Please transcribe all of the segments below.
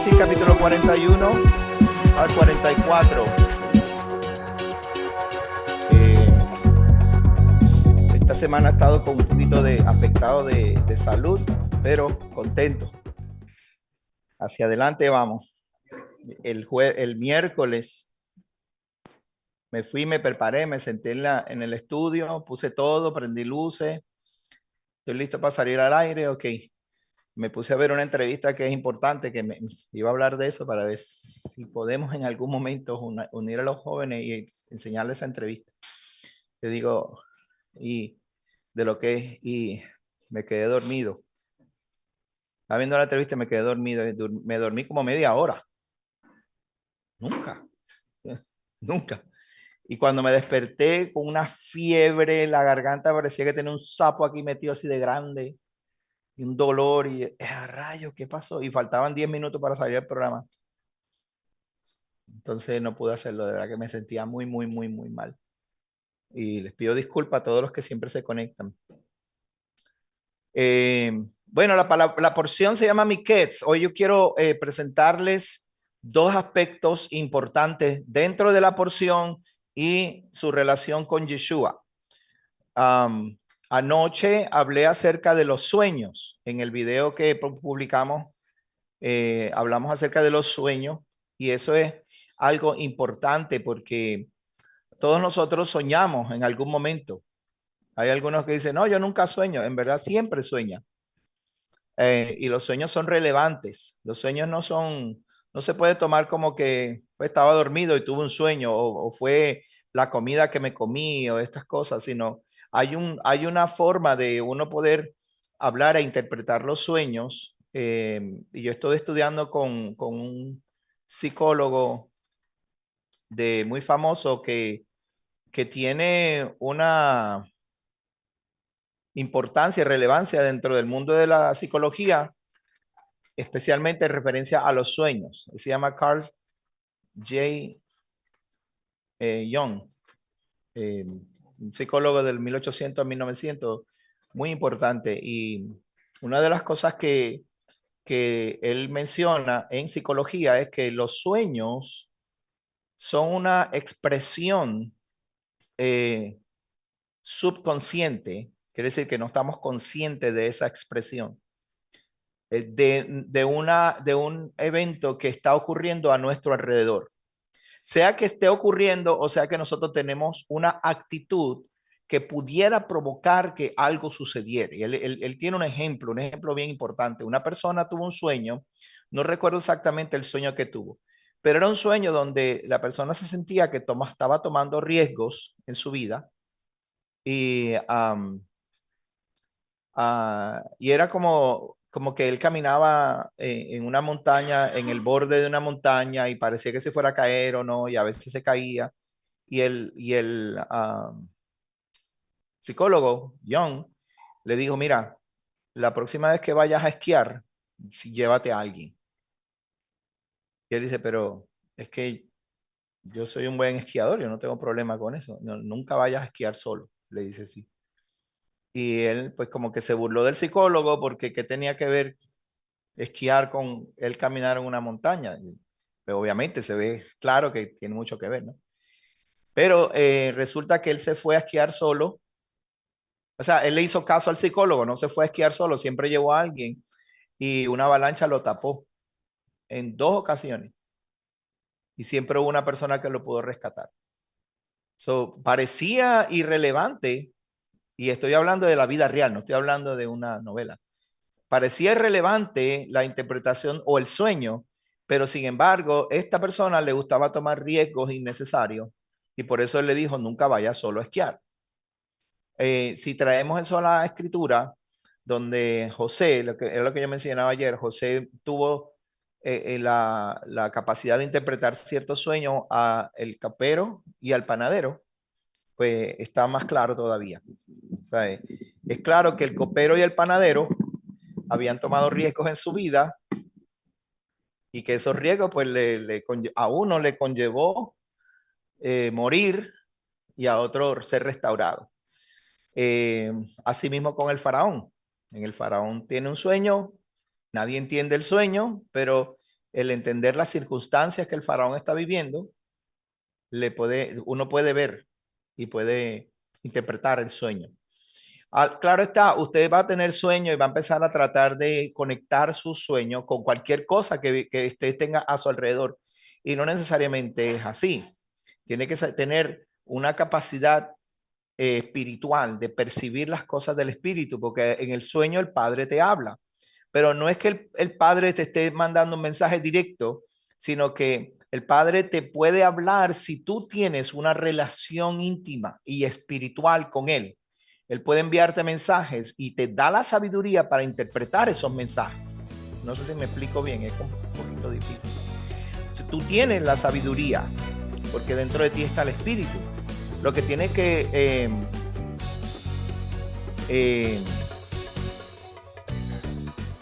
Génesis capítulo 41 al 44. Esta semana he estado con un poquito afectado de salud, pero contento. Hacia adelante vamos. El miércoles me fui, me preparé, me senté en el estudio, puse todo, prendí luces. Estoy listo para salir al aire, ok. Me puse a ver una entrevista que es importante, que me iba a hablar de eso para ver si podemos en algún momento unir a los jóvenes y enseñarles esa entrevista. Te digo, y de lo que es, y me quedé dormido. Estaba viendo la entrevista y me quedé dormido. Me dormí como media hora. Nunca, nunca. Y cuando me desperté con una fiebre, la garganta parecía que tenía un sapo aquí metido así de grande. Y un dolor y rayos, ¿qué pasó? Y faltaban 10 minutos para salir del programa. Entonces no pude hacerlo, de verdad que me sentía muy, muy, muy, muy mal. Y les pido disculpas a todos los que siempre se conectan. Bueno, la porción se llama Miquets. Hoy yo quiero presentarles dos aspectos importantes dentro de la porción y su relación con Yeshua. Anoche hablé acerca de los sueños. En el video que publicamos, hablamos acerca de los sueños y eso es algo importante porque todos nosotros soñamos en algún momento. Hay algunos que dicen, no, yo nunca sueño. En verdad siempre sueña. Y los sueños son relevantes. Los sueños no se puede tomar como que pues, estaba dormido y tuve un sueño o fue la comida que me comí o estas cosas, sino hay una forma de uno poder hablar e interpretar los sueños. Y yo estoy estudiando con un psicólogo muy famoso que tiene una importancia y relevancia dentro del mundo de la psicología, especialmente en referencia a los sueños. Se llama Carl J. Jung, un psicólogo del 1800 a 1900, muy importante. Y una de las cosas que él menciona en psicología es que los sueños son una expresión subconsciente, quiere decir que no estamos conscientes de esa expresión, de un evento que está ocurriendo a nuestro alrededor. Sea que esté ocurriendo o sea que nosotros tenemos una actitud que pudiera provocar que algo sucediera. Y él tiene un ejemplo bien importante. Una persona tuvo un sueño, no recuerdo exactamente el sueño que tuvo, pero era un sueño donde la persona se sentía que estaba tomando riesgos en su vida y, y era como que él caminaba en una montaña, en el borde de una montaña y parecía que se fuera a caer o no, y a veces se caía. Y el psicólogo, John, le dijo, mira, la próxima vez que vayas a esquiar, llévate a alguien. Y él dice, pero es que yo soy un buen esquiador, yo no tengo problema con eso. No, nunca vayas a esquiar solo, le dice sí. Y él pues como que se burló del psicólogo porque ¿qué tenía que ver esquiar con él caminar en una montaña? Pero obviamente se ve claro que tiene mucho que ver, ¿no? Pero resulta que él se fue a esquiar solo. O sea, él le hizo caso al psicólogo, no se fue a esquiar solo, siempre llevó a alguien y una avalancha lo tapó en dos ocasiones y siempre hubo una persona que lo pudo rescatar. So, parecía irrelevante, y estoy hablando de la vida real, no estoy hablando de una novela. Parecía irrelevante la interpretación o el sueño, pero sin embargo, esta persona le gustaba tomar riesgos innecesarios y por eso él le dijo, nunca vaya solo a esquiar. Si traemos eso a la escritura, donde José, es lo que yo mencionaba ayer, José tuvo la capacidad de interpretar ciertos sueños a el capero y al panadero, pues está más claro todavía. ¿Sabe? Es claro que el copero y el panadero habían tomado riesgos en su vida y que esos riesgos pues a uno le conllevó morir y a otro ser restaurado. Asimismo con el faraón. En el faraón tiene un sueño, nadie entiende el sueño, pero el entender las circunstancias que el faraón está viviendo, uno puede ver y puede interpretar el sueño. Claro está, usted va a tener sueño y va a empezar a tratar de conectar su sueño con cualquier cosa que usted tenga a su alrededor. Y no necesariamente es así. Tiene que tener una capacidad espiritual de percibir las cosas del espíritu, porque en el sueño el Padre te habla. Pero no es que el Padre te esté mandando un mensaje directo, sino que el Padre te puede hablar si tú tienes una relación íntima y espiritual con Él. Él puede enviarte mensajes y te da la sabiduría para interpretar esos mensajes. No sé si me explico bien, es un poquito difícil. Si tú tienes la sabiduría, porque dentro de ti está el Espíritu, lo que tiene que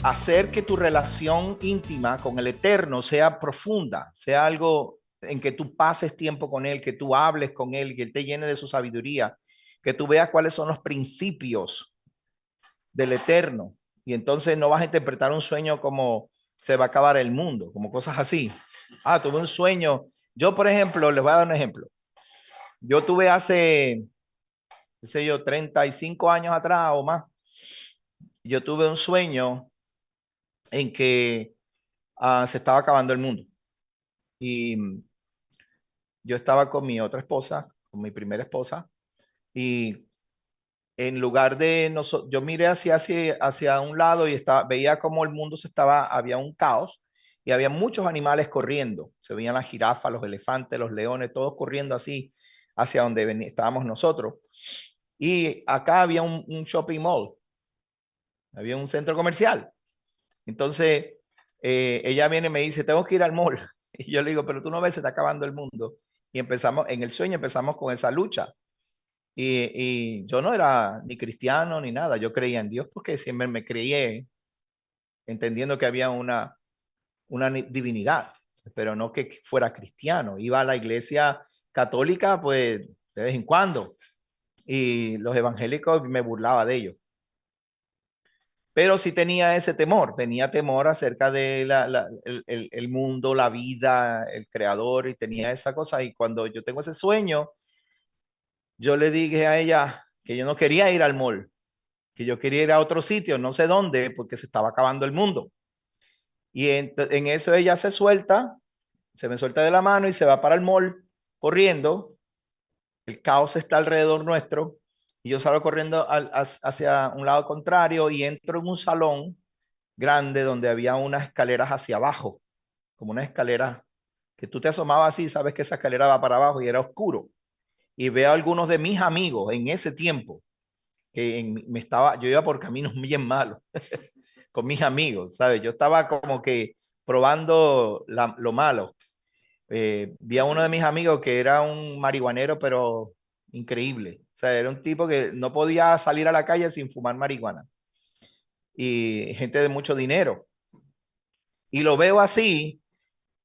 hacer que tu relación íntima con el Eterno sea profunda, sea algo en que tú pases tiempo con Él, que tú hables con Él, que Él te llene de su sabiduría, que tú veas cuáles son los principios del Eterno. Y entonces no vas a interpretar un sueño como se va a acabar el mundo, como cosas así. Tuve un sueño. Yo, por ejemplo, les voy a dar un ejemplo. Yo tuve hace, qué sé yo, 35 años atrás o más. Yo tuve un sueño en que se estaba acabando el mundo. Y yo estaba con mi otra esposa, con mi primera esposa, y en lugar de nosotros, yo miré hacia un lado y veía como el mundo había un caos y había muchos animales corriendo. Se veían las jirafas, los elefantes, los leones, todos corriendo así hacia donde estábamos nosotros. Y acá había un shopping mall, había un centro comercial. Entonces, ella viene y me dice, tengo que ir al mall. Y yo le digo, pero tú no ves, se está acabando el mundo. Y empezamos, en el sueño empezamos con esa lucha. Y yo no era ni cristiano ni nada, yo creía en Dios porque siempre me creí entendiendo que había una divinidad, pero no que fuera cristiano. Iba a la iglesia católica pues de vez en cuando y los evangélicos me burlaba de ellos. Pero sí tenía ese temor, tenía temor acerca de el mundo, la vida, el creador y tenía esa cosa. Y cuando yo tengo ese sueño, yo le dije a ella que yo no quería ir al mall, que yo quería ir a otro sitio, no sé dónde, porque se estaba acabando el mundo. Y en eso ella se me suelta de la mano y se va para el mall corriendo. El caos está alrededor nuestro y yo salgo corriendo hacia un lado contrario y entro en un salón grande donde había unas escaleras hacia abajo, como una escalera que tú te asomabas así, sabes que esa escalera va para abajo y era oscuro. Y veo a algunos de mis amigos en ese tiempo yo iba por caminos bien malos con mis amigos, ¿sabes? Yo estaba como que probando lo malo. Vi a uno de mis amigos que era un marihuanero, pero increíble. O sea, era un tipo que no podía salir a la calle sin fumar marihuana. Y gente de mucho dinero. Y lo veo así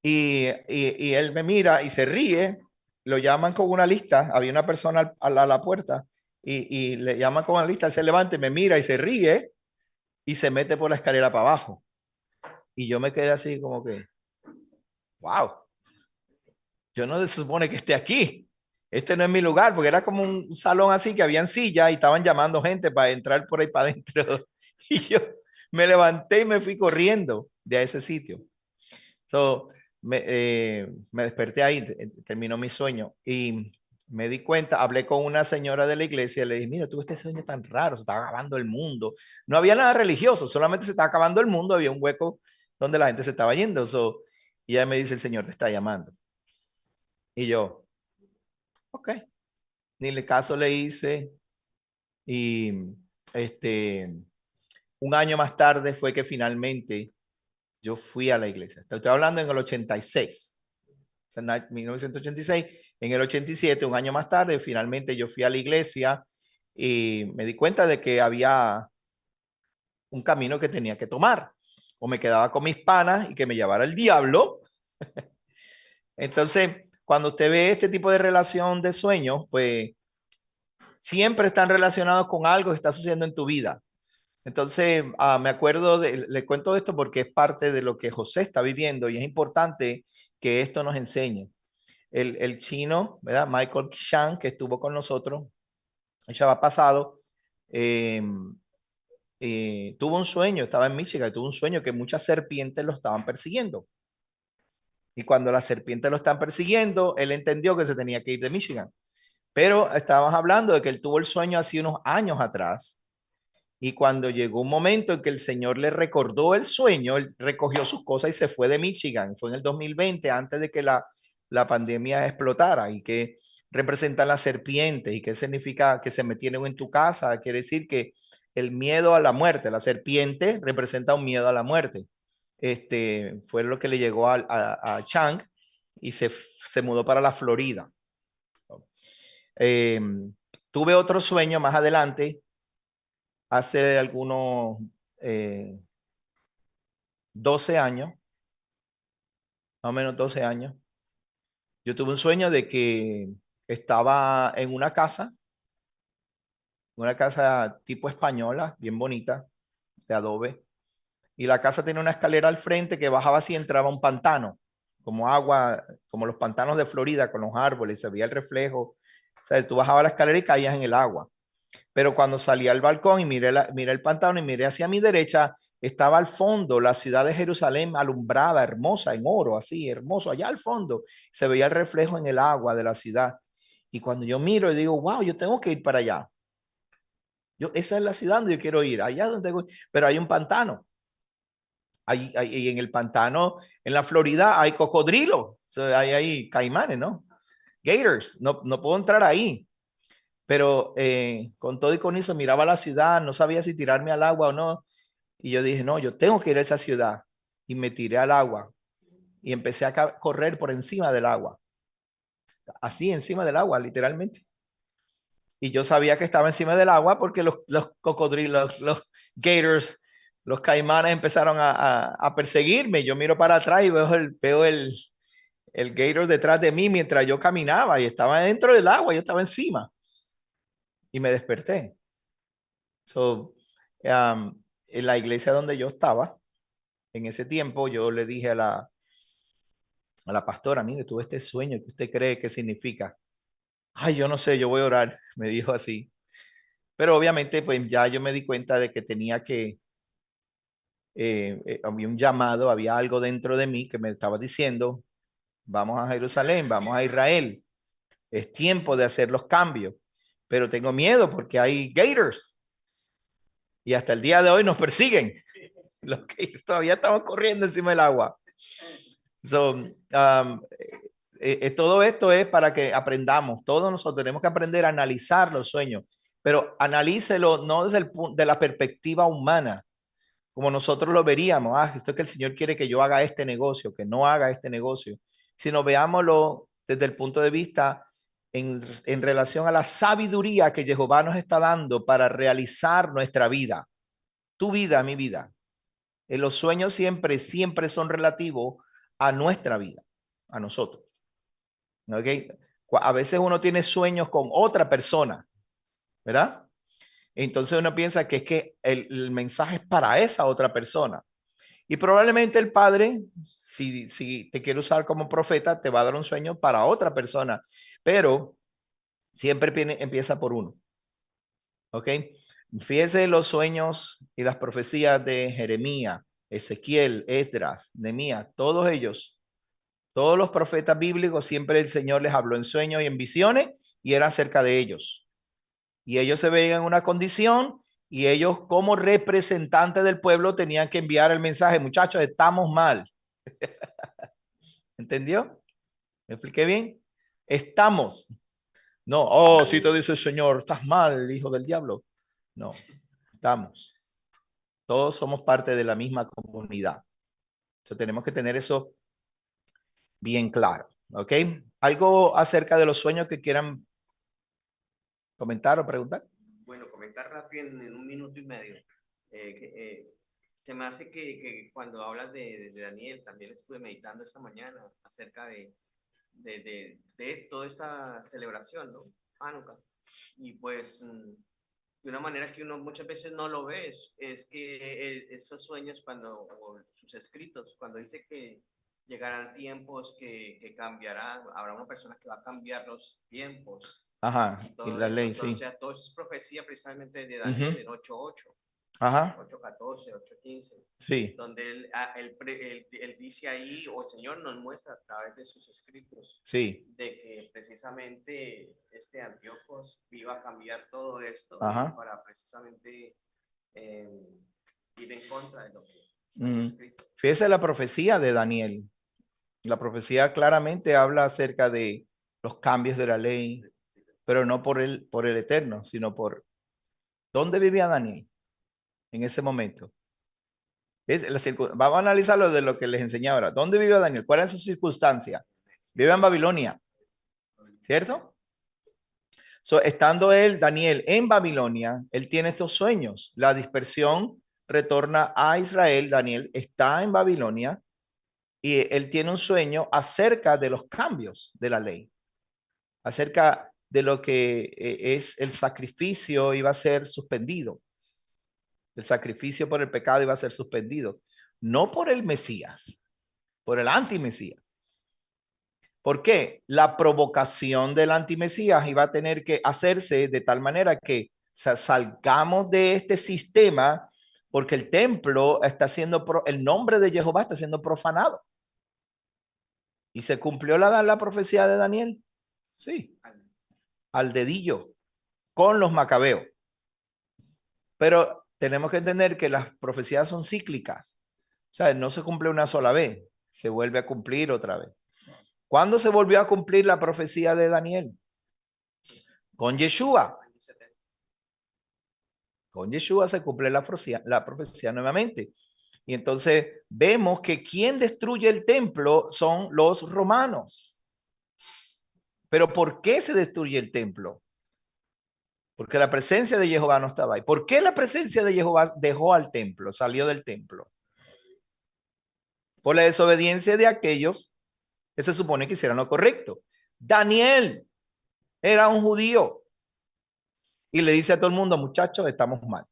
y él me mira y se ríe. Lo llaman con una lista. Había una persona a la puerta y le llaman con una lista. Él se levanta y me mira y se ríe y se mete por la escalera para abajo. Y yo me quedé así como que, wow, yo no se supone que esté aquí. Este no es mi lugar, porque era como un salón así que habían sillas y estaban llamando gente para entrar por ahí para adentro. Y yo me levanté y me fui corriendo de ese sitio. So, me desperté ahí, terminó mi sueño y me di cuenta, hablé con una señora de la iglesia y le dije, mira, tuve este sueño tan raro, se estaba acabando el mundo. No había nada religioso, solamente se estaba acabando el mundo, había un hueco donde la gente se estaba yendo. Y ella me dice, el Señor te está llamando. Y yo, ok, ni le caso le hice. Y este, un año más tarde fue que finalmente yo fui a la iglesia. Estoy hablando en el 86. En 1986, en el 87, un año más tarde, finalmente yo fui a la iglesia y me di cuenta de que había un camino que tenía que tomar. O me quedaba con mis panas y que me llevara el diablo. Entonces, cuando usted ve este tipo de relación de sueños, pues siempre están relacionados con algo que está sucediendo en tu vida. Entonces, me acuerdo, le cuento esto porque es parte de lo que José está viviendo y es importante que esto nos enseñe. El chino, ¿verdad? Michael Chang, que estuvo con nosotros el Shabbat pasado, eh, tuvo un sueño, estaba en Michigan, tuvo un sueño que muchas serpientes lo estaban persiguiendo. Y cuando las serpientes lo están persiguiendo, él entendió que se tenía que ir de Michigan. Pero estábamos hablando de que él tuvo el sueño hace unos años atrás. Y cuando llegó un momento en que el Señor le recordó el sueño, él recogió sus cosas y se fue de Michigan. Fue en el 2020, antes de que la pandemia explotara. Y que representan las serpientes y qué significa que se metieron en tu casa. Quiere decir que el miedo a la muerte, la serpiente representa un miedo a la muerte. Fue lo que le llegó a Chang y se mudó para la Florida. Eh, Tuve otro sueño más adelante, hace algunos eh, 12 años, más o menos 12 años. Yo tuve un sueño de que estaba en una casa tipo española, bien bonita, de adobe, y la casa tenía una escalera al frente que bajaba así y entraba un pantano, como agua, como los pantanos de Florida con los árboles, se veía el reflejo. O sea, tú bajabas la escalera y caías en el agua. Pero cuando salí al balcón y miré el pantano y miré hacia mi derecha, estaba al fondo la ciudad de Jerusalén alumbrada, hermosa, en oro, así, hermoso, allá al fondo. Se veía el reflejo en el agua de la ciudad. Y cuando yo miro y digo, wow, yo tengo que ir para allá. Esa es la ciudad donde yo quiero ir, allá donde tengo, pero hay un pantano. Y en el pantano, en la Florida, hay cocodrilos, o sea, hay caimanes, ¿no? Gators, no, no puedo entrar ahí. Pero con todo y con eso miraba la ciudad, no sabía si tirarme al agua o no. Y yo dije, no, yo tengo que ir a esa ciudad. Y me tiré al agua y empecé a correr por encima del agua, así encima del agua, literalmente. Y yo sabía que estaba encima del agua porque los cocodrilos, los gators, los caimanes empezaron a perseguirme. Yo miro para atrás y veo el gator detrás de mí mientras yo caminaba y estaba dentro del agua, yo estaba encima y me desperté. So, en la iglesia donde yo estaba, en ese tiempo, yo le dije a la pastora, mire, tuve este sueño, ¿qué usted cree que significa? Ay, yo no sé, yo voy a orar, me dijo así. Pero obviamente, pues ya yo me di cuenta de que tenía que, había un llamado, había algo dentro de mí que me estaba diciendo, vamos a Jerusalén, vamos a Israel, es tiempo de hacer los cambios, pero tengo miedo porque hay gators y hasta el día de hoy nos persiguen. Los gators todavía estamos corriendo encima del agua. So, todo esto es para que aprendamos. Todos nosotros tenemos que aprender a analizar los sueños, pero analícelo no desde el punto de la perspectiva humana, como nosotros lo veríamos. Esto es que el Señor quiere que yo haga este negocio, que no haga este negocio, sino veámoslo desde el punto de vista en relación a la sabiduría que Jehová nos está dando para realizar nuestra vida, tu vida, mi vida. Los sueños siempre, siempre son relativos a nuestra vida, a nosotros. ¿Ok? A veces uno tiene sueños con otra persona, ¿verdad? Entonces uno piensa que es que el mensaje es para esa otra persona. Y probablemente el Padre, si te quiere usar como profeta, te va a dar un sueño para otra persona, pero siempre empieza por uno. ¿Ok? Fíjese los sueños y las profecías de Jeremías, Ezequiel, Esdras, Nehemías, todos ellos, todos los profetas bíblicos, siempre el Señor les habló en sueños y en visiones y era acerca de ellos. Y ellos se veían en una condición y ellos como representantes del pueblo tenían que enviar el mensaje, muchachos, estamos mal. ¿Entendió? ¿Me expliqué bien? Estamos. No, oh, si te dice el Señor, estás mal, hijo del diablo. No, estamos. Todos somos parte de la misma comunidad. Entonces tenemos que tener eso bien claro. ¿Ok? ¿Algo acerca de los sueños que quieran comentar o preguntar? Bueno, comentar rápido en un minuto y medio. Se me hace que cuando hablas de Daniel, también estuve meditando esta mañana acerca de toda esta celebración, ¿no? Hanukkah. Y pues de una manera que uno muchas veces no lo ve, es que esos sueños cuando, o sus escritos, cuando dice que llegarán tiempos que cambiarán, habrá una persona que va a cambiar los tiempos Ajá, y y todo la eso. ley, Entonces, o sí. sea, todo eso es profecía precisamente de Daniel Ujú. en 8:8. Ajá, 8:14, 8:15, sí, donde él dice ahí, o el Señor nos muestra a través de sus escritos, sí. de que precisamente este Antíocos iba a cambiar todo esto y Ajá. para precisamente eh, ir en contra de lo que está ahí Ujú. escrito. Fíjese la profecía de Daniel. La profecía claramente habla acerca de los cambios de la ley, pero no por el Eterno, sino por dónde vivía Daniel en ese momento. Vamos a analizar de lo que les enseñé ahora. ¿Dónde vive Daniel? ¿Cuál es su circunstancia? Vive en Babilonia, ¿cierto? So, estando él, Daniel, en Babilonia, él tiene estos sueños. La dispersión retorna a Israel. Daniel está en Babilonia y él tiene un sueño acerca de los cambios de la ley, acerca de lo que es el sacrificio iba a ser suspendido. El sacrificio por el pecado iba a ser suspendido. No por el Mesías, por el antimesías. ¿Por qué? La provocación del antimesías iba a tener que hacerse de tal manera que salgamos de este sistema porque el templo está siendo, el nombre de Jehová está siendo profanado. ¿Y se cumplió la profecía de Daniel? Sí, al dedillo, con los macabeos. Pero tenemos que entender que las profecías son cíclicas. O sea, no se cumple una sola vez, se vuelve a cumplir otra vez. ¿Cuándo se volvió a cumplir la profecía de Daniel? Con Yeshua. Con Yeshua se cumple la profecía nuevamente. Y entonces vemos que quien destruye el templo son los romanos. Pero ¿por qué se destruye el templo? Porque la presencia de Jehová no estaba ahí. ¿Por qué la presencia de Jehová dejó al templo, salió del templo? Por la desobediencia de aquellos que se supone que hicieran lo correcto. Daniel era un judío y le dice a todo el mundo, muchachos, estamos mal.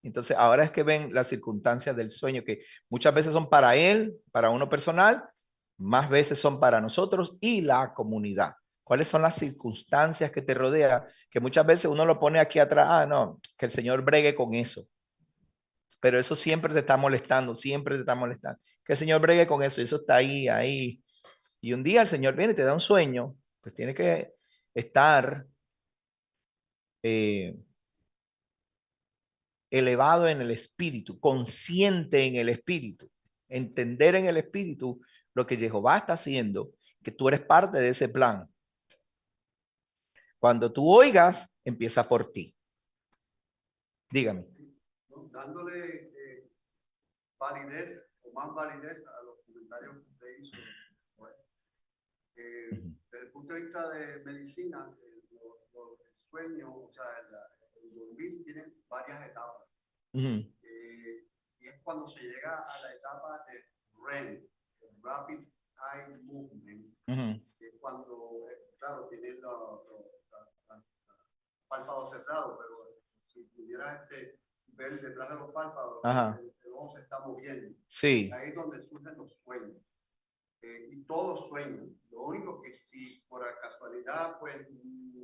Entonces, ahora es que ven las circunstancias del sueño, que muchas veces son para él, para uno personal, más veces son para nosotros y la comunidad. ¿Cuáles son las circunstancias que te rodean? Que muchas veces uno lo pone aquí atrás, ah, no, que el Señor bregue con eso. Pero eso siempre te está molestando, siempre te está molestando. Que el Señor bregue con eso, y eso está ahí, ahí. Y un día el Señor viene y te da un sueño, pues tiene que estar eh, elevado en el espíritu, consciente en el espíritu, entender en el espíritu lo que Jehová está haciendo, que tú eres parte de ese plan. Cuando tú oigas, empieza por ti. Dígame. Dándole validez o más validez a los comentarios que usted hizo. Bueno, desde el punto de vista de medicina, el sueño, o sea, el dormir tiene varias etapas. Y es cuando se llega a la etapa de REM, Rapid Eye Movement, que es cuando, claro, tiene los párpados cerrados, pero si pudieras ver detrás de los párpados, el ojo se está moviendo. Sí. Ahí es donde surgen los sueños. Y todos sueñan. Lo único que si por casualidad pues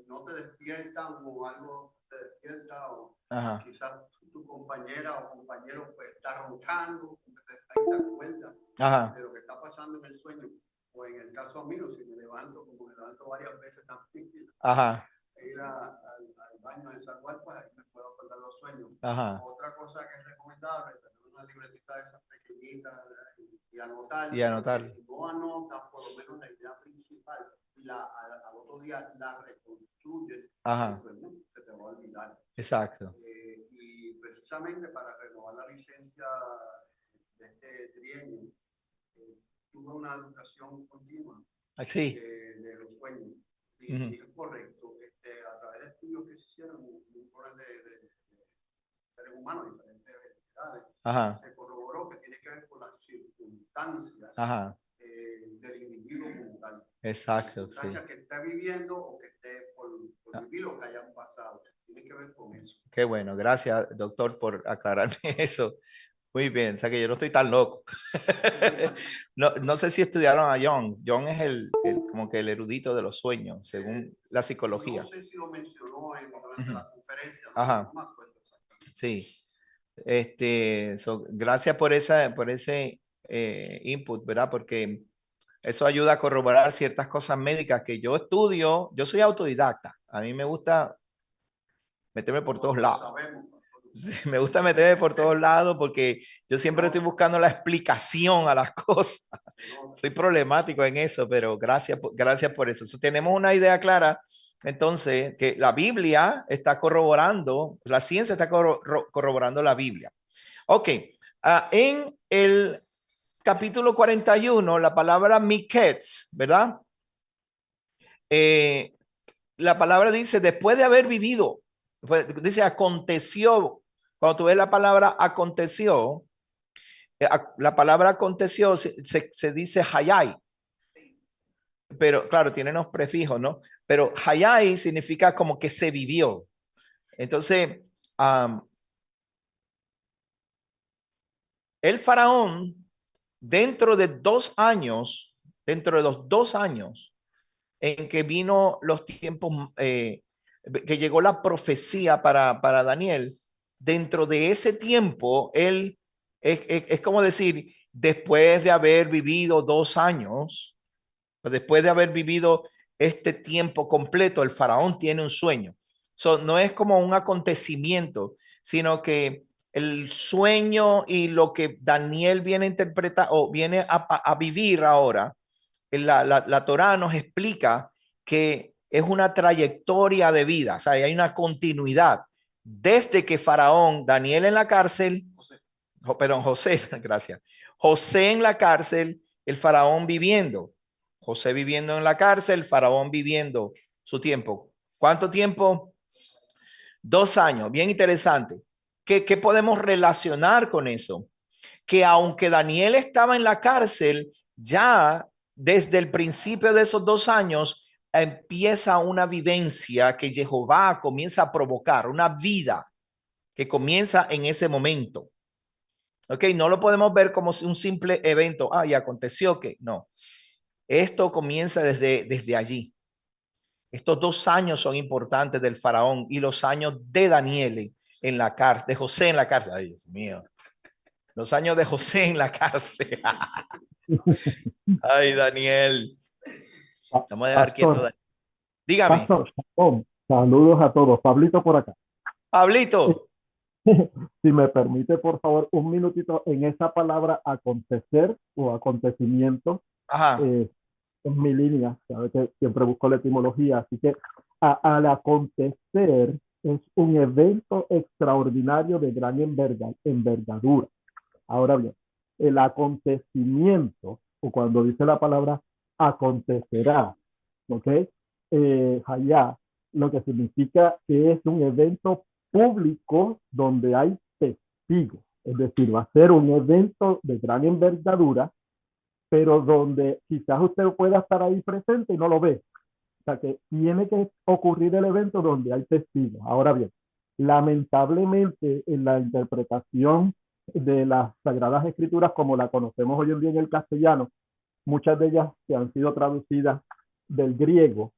no te despiertan o algo te despierta o quizás tu compañera o compañero pues está roncando, ahí te acuerdas de lo que está pasando en el sueño. O en el caso mío, si me levanto, como me levanto varias veces también, ir al baño a desaguar, pues ahí me puedo acordar los sueños. Otra cosa que es recomendable, tener una libretita de esas pequeñitas y anotar. Porque si no anotas, por lo menos la idea principal y al otro día la reconstruyes, pues no, se te va a olvidar. Exacto. Y precisamente para renovar la licencia de este trienio, tuve una educación continua de los sueños. Y es correcto, a través de estudios que se hicieron de seres humanos, diferentes entidades, se corroboró que tiene que ver con las circunstancias del individuo como tal. Exacto. Circunstancias que esté viviendo o que esté por vivir o que hayan pasado. tiene que ver con eso. Qué bueno, gracias, doctor, por aclararme eso. Muy bien, o sea que yo no estoy tan loco. No sé si estudiaron a Jung. Jung es como que el erudito de los sueños, según la psicología. No sé si lo mencionó durante la conferencia, Ajá. no me acuerdo exactamente. Sí. Gracias por ese input, ¿verdad? Porque eso ayuda a corroborar ciertas cosas médicas que yo estudio. Yo soy autodidacta. A mí me gusta meterme por todos lados. Me gusta meterme por todos lados porque yo siempre estoy buscando la explicación a las cosas. Soy problemático en eso, pero gracias por eso. Tenemos una idea clara, entonces, que la Biblia está corroborando, la ciencia está corroborando la Biblia. Ok, en el capítulo 41, la palabra miketz, ¿verdad? La palabra dice, después de haber vivido, dice, aconteció. Cuando tú ves la palabra aconteció, la palabra aconteció se dice hayai, pero claro, tiene unos prefijos, ¿no? Pero hayai significa como que se vivió. Entonces, el faraón, dentro de los 2 años en que vino los tiempos, que llegó la profecía para Daniel, dentro de ese tiempo, él es como decir, después de haber vivido 2 años, después de haber vivido este tiempo completo, el faraón tiene un sueño. No es como un acontecimiento, sino que el sueño y lo que Daniel viene a interpretar o viene a vivir ahora, la Torá nos explica que es una trayectoria de vida, o sea, hay una continuidad. Desde que Faraón, Daniel en la cárcel, José, gracias, José en la cárcel, el Faraón viviendo, José viviendo en la cárcel, Faraón viviendo su tiempo. ¿Cuánto tiempo? 2 años, bien interesante. ¿Qué podemos relacionar con eso? Que aunque Daniel estaba en la cárcel, ya desde el principio de esos 2 años empieza una vivencia que Jehová comienza a provocar, una vida que comienza en ese momento. Ok, no lo podemos ver como un simple evento. Y aconteció que no. Esto comienza desde allí. Estos 2 años son importantes del faraón y los años de Daniel en la cárcel, de José en la cárcel. Ay, Dios mío. Los años de José en la cárcel. Ay, Daniel. Vamos a dejar quieto, Daniel. Dígame. Pastor, saludos a todos. Pablito por acá. Pablito. Si me permite, por favor, un minutito en esa palabra acontecer o acontecimiento. Es mi línea, sabe que siempre busco la etimología, así que al acontecer es un evento extraordinario de gran envergadura. Ahora bien, el acontecimiento, o cuando dice la palabra acontecerá, ¿ok? Allá, lo que significa que es un evento público donde hay testigos. Es decir, va a ser un evento de gran envergadura, pero donde quizás usted pueda estar ahí presente y no lo ve. O sea que tiene que ocurrir el evento donde hay testigos. Ahora bien, lamentablemente en la interpretación de las Sagradas Escrituras, como la conocemos hoy en día en el castellano, muchas de ellas que han sido traducidas del griego,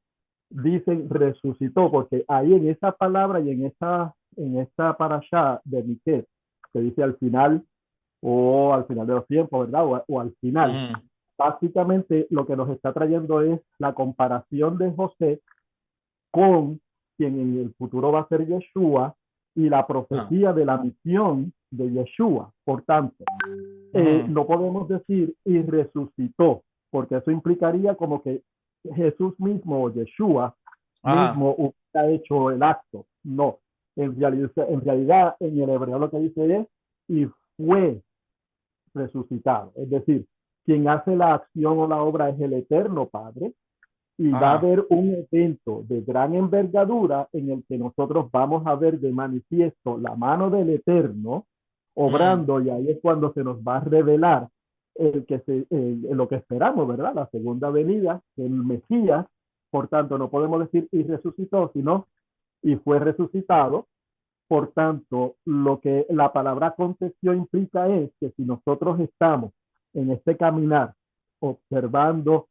dicen resucitó, porque ahí en esa palabra y en esta parashá de Miqués, que dice al final, o al final de los tiempos, ¿verdad? O al final. Básicamente lo que nos está trayendo es la comparación de José con quien en el futuro va a ser Yeshua y la profecía de la misión de Yeshua. Por tanto, no podemos decir y resucitó, porque eso implicaría como que Jesús mismo o Yeshua mismo ha hecho el acto. No, en realidad en el hebreo lo que dice es y fue resucitado. Es decir, quien hace la acción o la obra es el Eterno Padre y va a haber un evento de gran envergadura en el que nosotros vamos a ver de manifiesto la mano del Eterno obrando y ahí es cuando se nos va a revelar lo que esperamos, ¿verdad? La segunda venida del Mesías. Por tanto, no podemos decir y resucitó, sino y fue resucitado. Por tanto, lo que la palabra aconteció implica es que si nosotros estamos en este caminar, observando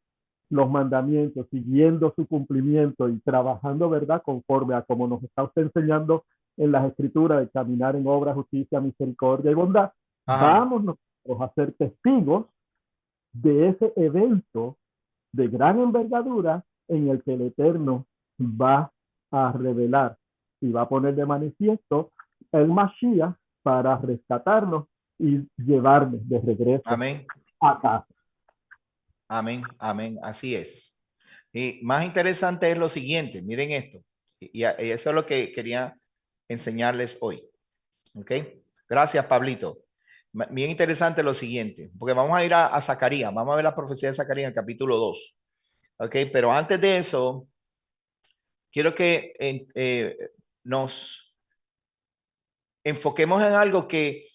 los mandamientos, siguiendo su cumplimiento y trabajando, ¿verdad?, conforme a como nos está usted enseñando en las escrituras de caminar en obra, justicia, misericordia y bondad, vamos nosotros a ser testigos de ese evento de gran envergadura en el que el Eterno va a revelar y va a poner de manifiesto el Mashiach para rescatarnos y llevarnos de regreso a casa. Amén, amén, así es. Y más interesante es lo siguiente, miren esto, y eso es lo que quería enseñarles hoy. ¿Ok? Gracias, Pablito. Bien interesante lo siguiente, porque vamos a ir a Zacarías, vamos a ver la profecía de Zacarías en el capítulo 2. ¿Ok? Pero antes de eso, quiero que nos enfoquemos en algo que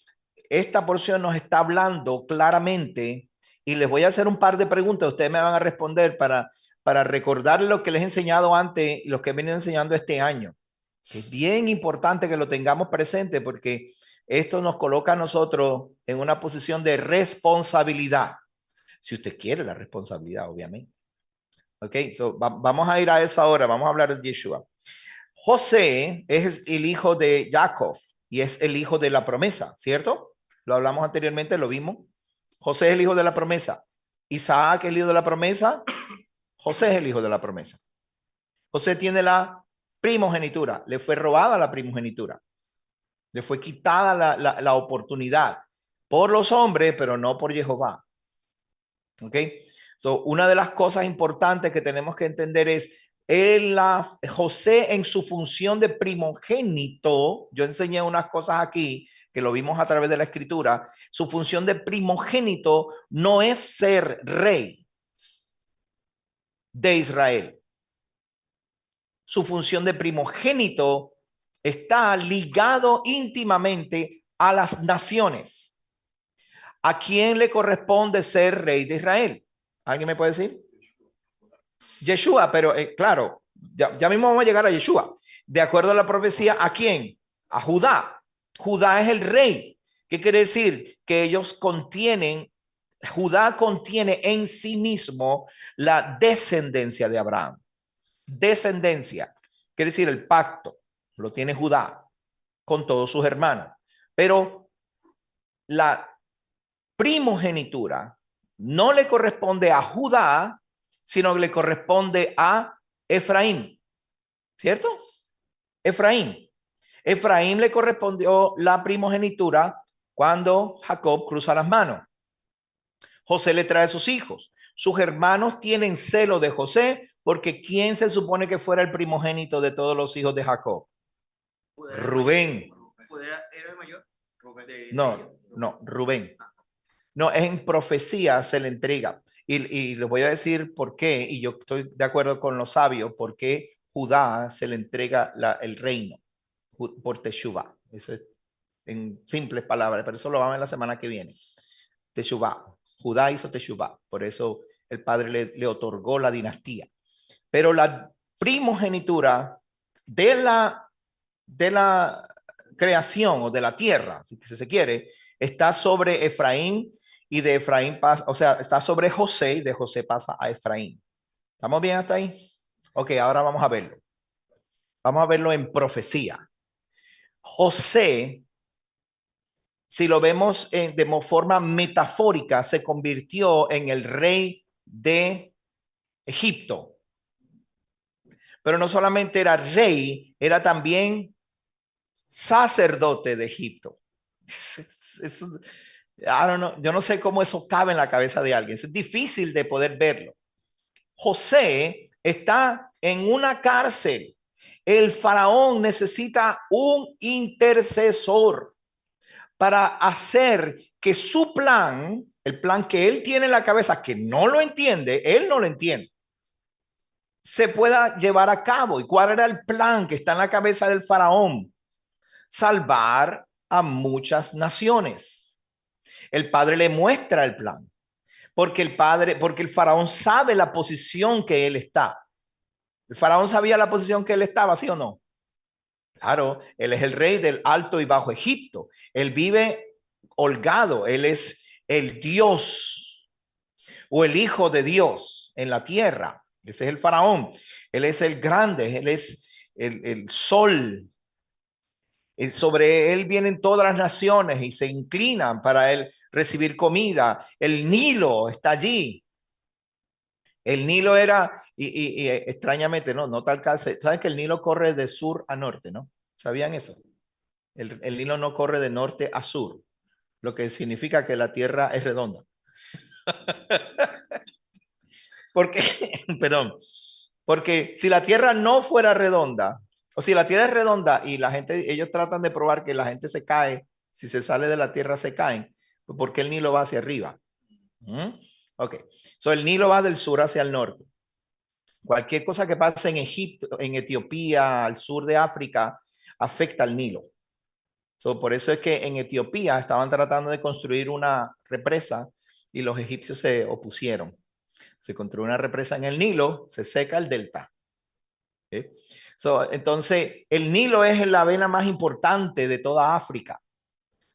esta porción nos está hablando claramente, y les voy a hacer un par de preguntas. Ustedes me van a responder para recordar lo que les he enseñado antes y lo que he venido enseñando este año. Es bien importante que lo tengamos presente porque esto nos coloca a nosotros en una posición de responsabilidad. Si usted quiere la responsabilidad, obviamente. Ok, vamos a ir a eso ahora. Vamos a hablar de Yeshua. José es el hijo de Jacob y es el hijo de la promesa, ¿cierto? Lo hablamos anteriormente, lo vimos. José es el hijo de la promesa. Isaac es el hijo de la promesa. José es el hijo de la promesa. José tiene la primogenitura. Le fue robada la primogenitura. Le fue quitada la oportunidad por los hombres, pero no por Jehová. ¿Ok? Una de las cosas importantes que tenemos que entender es José en su función de primogénito. Yo enseñé unas cosas aquí que lo vimos a través de la escritura. Su función de primogénito no es ser rey de Israel. Su función de primogénito está ligado íntimamente a las naciones. ¿A quién le corresponde ser rey de Israel? ¿Alguien me puede decir? Yeshua, pero claro, ya mismo vamos a llegar a Yeshua. De acuerdo a la profecía, ¿a quién? A Judá. Judá es el rey. ¿Qué quiere decir? Que ellos Judá contiene en sí mismo la descendencia de Abraham. Descendencia, quiere decir el pacto, lo tiene Judá con todos sus hermanos. Pero la primogenitura no le corresponde a Judá, sino que le corresponde a Efraín, ¿cierto? Efraín le correspondió la primogenitura cuando Jacob cruza las manos. José le trae a sus hijos. Sus hermanos tienen celo de José porque ¿quién se supone que fuera el primogénito de todos los hijos de Jacob? Rubén. ¿Era el mayor? No, Rubén. No, en profecía se le entrega. Y les voy a decir por qué, y yo estoy de acuerdo con los sabios, por qué Judá se le entrega el reino por Teshuvah. Eso es en simples palabras, pero eso lo vamos a ver la semana que viene. Teshuvah. Judá hizo Teshuvah, por eso el padre le otorgó la dinastía. Pero la primogenitura de la creación o de la tierra, si se quiere, está sobre Efraín, y de Efraín pasa, o sea, está sobre José y de José pasa a Efraín. ¿Estamos bien hasta ahí? Ok, ahora vamos a verlo. Vamos a verlo en profecía. José, si lo vemos de forma metafórica, se convirtió en el rey de Egipto. Pero no solamente era rey, era también sacerdote de Egipto. Yo no sé cómo eso cabe en la cabeza de alguien. Es difícil de poder verlo. José está en una cárcel. El faraón necesita un intercesor para hacer que su plan, el plan que él tiene en la cabeza, que no lo entiende, él no lo entiende, se pueda llevar a cabo. ¿Y cuál era el plan que está en la cabeza del faraón? Salvar a muchas naciones. El padre le muestra el plan, porque el faraón sabe la posición que él está. ¿El faraón sabía la posición que él estaba, sí o no? Claro, él es el rey del Alto y Bajo Egipto. Él vive holgado. Él es el Dios o el Hijo de Dios en la tierra. Ese es el faraón. Él es el grande. Él es el sol. Sobre él vienen todas las naciones y se inclinan para él recibir comida. El Nilo está allí. El Nilo era, y extrañamente, no tal caso, ¿sabes que el Nilo corre de sur a norte, no? ¿Sabían eso? El Nilo no corre de norte a sur, lo que significa que la tierra es redonda. Porque, perdón, porque si la tierra no fuera redonda, o si la tierra es redonda y la gente, ellos tratan de probar que la gente se cae, si se sale de la tierra se caen, ¿por qué el Nilo va hacia arriba? Ok, so el Nilo va del sur hacia el norte. Cualquier cosa que pase en Egipto, en Etiopía, al sur de África, afecta al Nilo. Por eso es que en Etiopía estaban tratando de construir una represa y los egipcios se opusieron. Se construyó una represa en el Nilo, se seca el delta. Entonces, el Nilo es la vena más importante de toda África,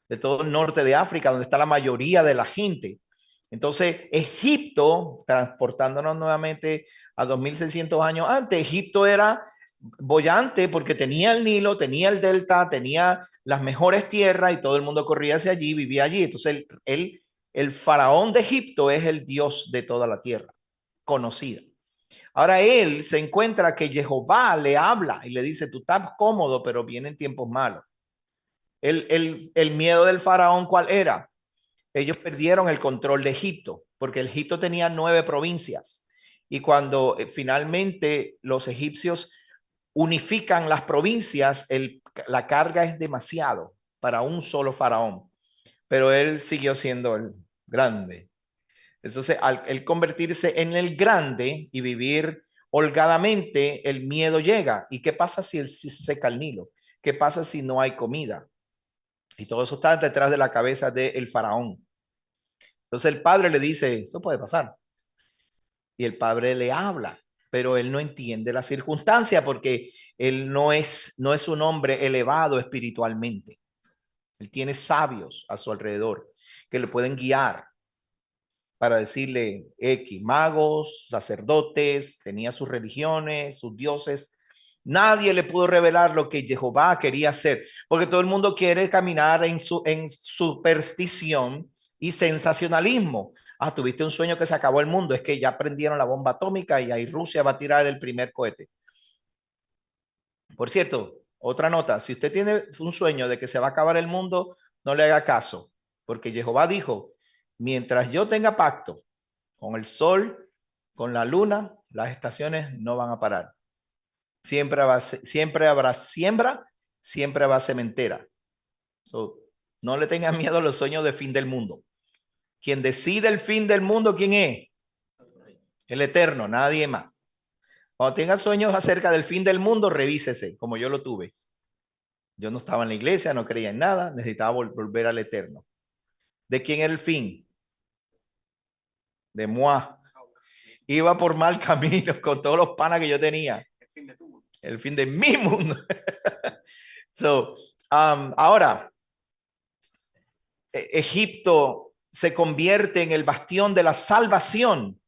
de todo el norte de África, donde está la mayoría de la gente. Entonces, Egipto, transportándonos nuevamente a 2600 años antes, Egipto era boyante porque tenía el Nilo, tenía el delta, tenía las mejores tierras y todo el mundo corría hacia allí, vivía allí. Entonces, el faraón de Egipto es el dios de toda la tierra, conocida. Ahora él se encuentra que Jehová le habla y le dice, tú estás cómodo, pero vienen tiempos malos. El miedo del faraón, ¿cuál era? Ellos perdieron el control de Egipto, porque el Egipto tenía 9 provincias. Y cuando finalmente los egipcios unifican las provincias, la carga es demasiado para un solo faraón. Pero él siguió siendo el grande. Entonces, al él convertirse en el grande y vivir holgadamente, el miedo llega. ¿Y qué pasa si se seca el Nilo? ¿Qué pasa si no hay comida? Y todo eso está detrás de la cabeza del faraón. Entonces el padre le dice, eso puede pasar. Y el padre le habla, pero él no entiende la circunstancia porque él no es un hombre elevado espiritualmente. Él tiene sabios a su alrededor que le pueden guiar para decirle magos, sacerdotes, tenía sus religiones, sus dioses. Nadie le pudo revelar lo que Jehová quería hacer, porque todo el mundo quiere caminar en superstición y sensacionalismo. Tuviste un sueño que se acabó el mundo, es que ya prendieron la bomba atómica y ahí Rusia va a tirar el primer cohete. Por cierto, otra nota, si usted tiene un sueño de que se va a acabar el mundo, no le haga caso, porque Jehová dijo, mientras yo tenga pacto con el sol, con la luna, las estaciones no van a parar. Siempre habrá siembra, siempre habrá cementera. No le tengan miedo a los sueños de fin del mundo. Quien decide el fin del mundo, ¿quién es? El Eterno, nadie más. Cuando tenga sueños acerca del fin del mundo, revísese, como yo lo tuve. Yo no estaba en la iglesia, no creía en nada, necesitaba volver al Eterno. ¿De quién era el fin? De moi. Iba por mal camino con todos los panas que yo tenía. El fin de mi mundo. Ahora, Egipto se convierte en el bastión de la salvación,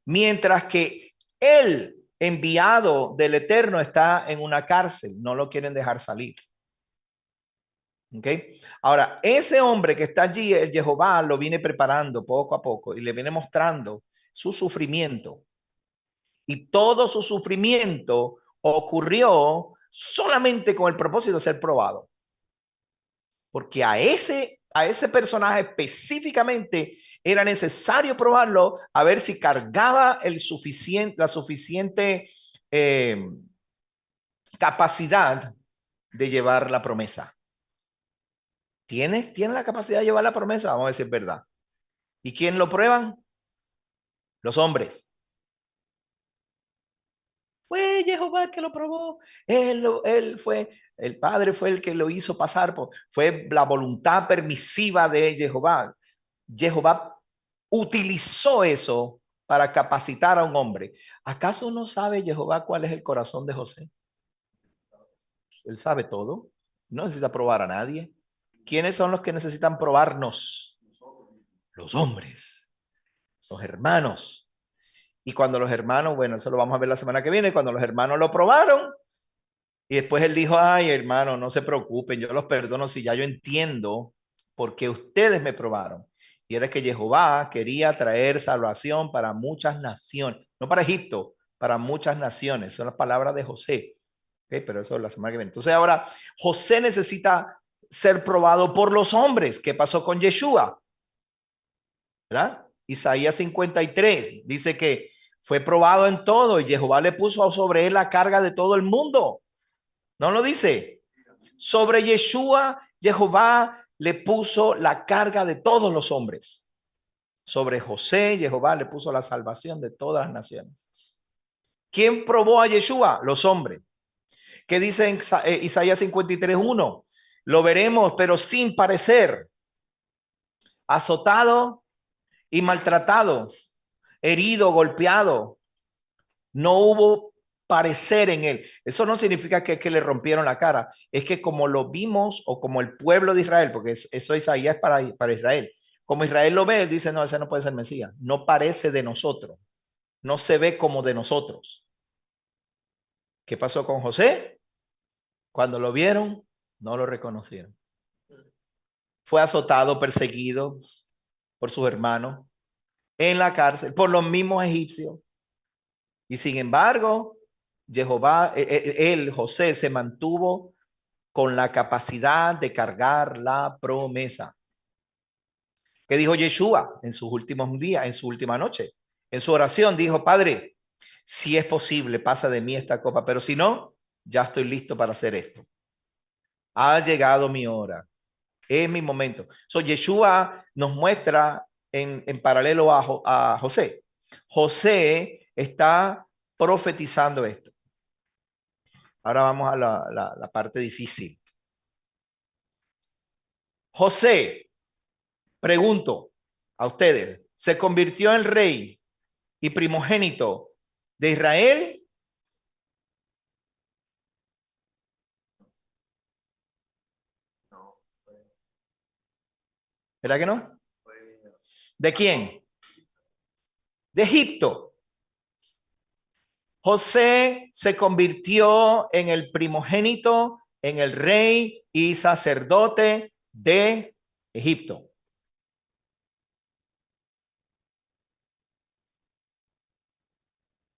mientras que el enviado del Eterno está en una cárcel, no lo quieren dejar salir. Okay. Ahora, ese hombre que está allí, el Jehová lo viene preparando poco a poco y le viene mostrando su sufrimiento. Y todo su sufrimiento ocurrió solamente con el propósito de ser probado. Porque a ese personaje específicamente era necesario probarlo a ver si cargaba la suficiente capacidad de llevar la promesa. ¿Tiene la capacidad de llevar la promesa? Vamos a decir verdad. ¿Y quién lo prueban? Los hombres. Fue Jehová el que lo probó. El Padre fue el que lo hizo pasar fue la voluntad permisiva de Jehová. Jehová utilizó eso para capacitar a un hombre. ¿Acaso no sabe Jehová cuál es el corazón de José? Dios. Él sabe todo. No necesita probar a nadie. ¿Quiénes son los que necesitan probarnos? Los hombres, los hermanos. Y cuando los hermanos, bueno, eso lo vamos a ver la semana que viene, cuando los hermanos lo probaron, y después él dijo, ay, hermano, no se preocupen, yo los perdono si ya yo entiendo por qué ustedes me probaron. Y era que Jehová quería traer salvación para muchas naciones, no para Egipto, para muchas naciones. Son las palabras de José. ¿Okay? Pero eso es la semana que viene. Entonces ahora José necesita ser probado por los hombres. ¿Qué pasó con Yeshua? ¿Verdad? Isaías 53 dice que fue probado en todo y Jehová le puso sobre él la carga de todo el mundo. ¿No lo dice? Sobre Yeshua, Jehová le puso la carga de todos los hombres. Sobre José, Jehová le puso la salvación de todas las naciones. ¿Quién probó a Yeshua? Los hombres. ¿Qué dice en Isaías 53:1? Lo veremos, pero sin parecer. Azotado y maltratado, herido, golpeado. No hubo parecer en él. Eso no significa que le rompieron la cara. Es que como lo vimos, o como el pueblo de Israel, porque eso Isaías es para Israel. Como Israel lo ve, él dice, no, ese no puede ser Mesías. No parece de nosotros. No se ve como de nosotros. ¿Qué pasó con José? Cuando lo vieron, no lo reconocieron. Fue azotado, perseguido por sus hermanos, en la cárcel, por los mismos egipcios. Y sin embargo, Jehová, José, se mantuvo con la capacidad de cargar la promesa. ¿Qué dijo Yeshua en sus últimos días, en su última noche? En su oración dijo, Padre, si es posible, pasa de mí esta copa, pero si no, ya estoy listo para hacer esto. Ha llegado mi hora. Es mi momento. Yeshua nos muestra en paralelo a José. José está profetizando esto. Ahora vamos a la parte difícil. José, pregunto a ustedes, ¿se convirtió en rey y primogénito de Israel? No. ¿Verdad que no? ¿De quién? De Egipto. José se convirtió en el primogénito, en el rey y sacerdote de Egipto.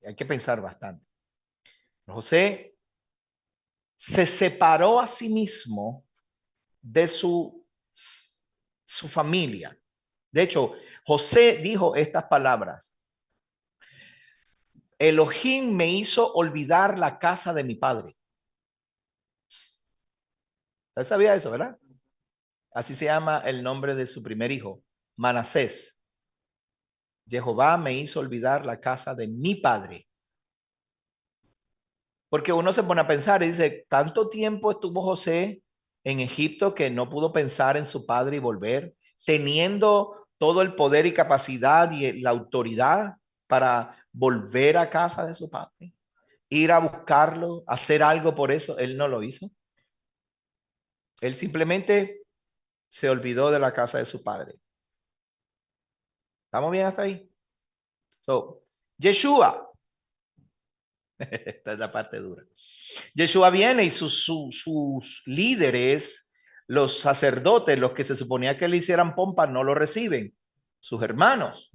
Hay que pensar bastante. José se separó a sí mismo de su familia. De hecho, José dijo estas palabras. Elohim me hizo olvidar la casa de mi padre. ¿Usted sabía eso, verdad? Así se llama el nombre de su primer hijo, Manasés. Jehová me hizo olvidar la casa de mi padre. Porque uno se pone a pensar y dice, tanto tiempo estuvo José en Egipto que no pudo pensar en su padre y volver, teniendo todo el poder y capacidad y la autoridad para volver a casa de su padre, ir a buscarlo, hacer algo por eso. Él no lo hizo. Él simplemente se olvidó de la casa de su padre. ¿Estamos bien hasta ahí? Yeshua. Esta es la parte dura. Yeshua viene y sus líderes, los sacerdotes, los que se suponía que le hicieran pompa, no lo reciben. Sus hermanos.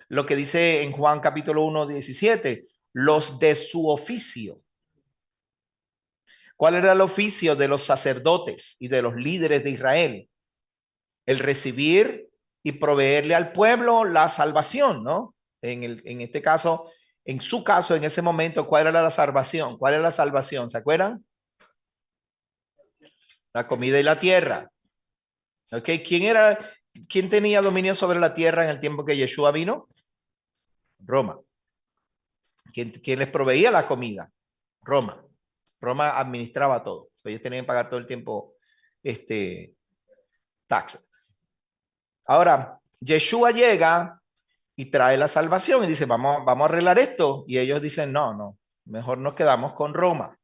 Lo que dice en Juan capítulo 1:17, los de su oficio. ¿Cuál era el oficio de los sacerdotes y de los líderes de Israel? El recibir y proveerle al pueblo la salvación, ¿no? En este caso, en su caso, en ese momento, ¿cuál era la salvación? ¿Cuál era la salvación? ¿Se acuerdan? La comida y la tierra. ¿Ok? ¿Quién tenía dominio sobre la tierra en el tiempo que Yeshua vino? Roma. ¿Quién les proveía la comida? Roma. Roma administraba todo. Ellos tenían que pagar todo el tiempo taxes. Ahora, Yeshua llega y trae la salvación y dice, vamos a arreglar esto. Y ellos dicen, no, mejor nos quedamos con Roma.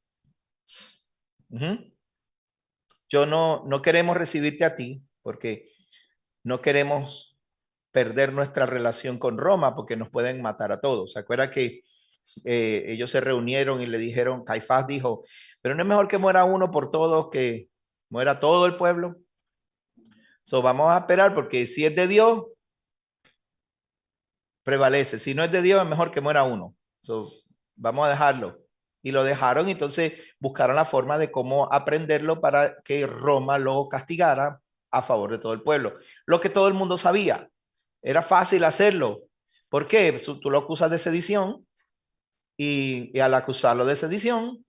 No queremos recibirte a ti porque no queremos perder nuestra relación con Roma porque nos pueden matar a todos. ¿Se acuerda que ellos se reunieron y le dijeron, Caifás dijo, pero no es mejor que muera uno por todos que muera todo el pueblo? Vamos a esperar porque si es de Dios, prevalece. Si no es de Dios, es mejor que muera uno. Vamos a dejarlo. Y lo dejaron, entonces buscaron la forma de cómo aprenderlo para que Roma lo castigara a favor de todo el pueblo. Lo que todo el mundo sabía. Era fácil hacerlo. ¿Por qué? Tú lo acusas de sedición y al acusarlo de sedición,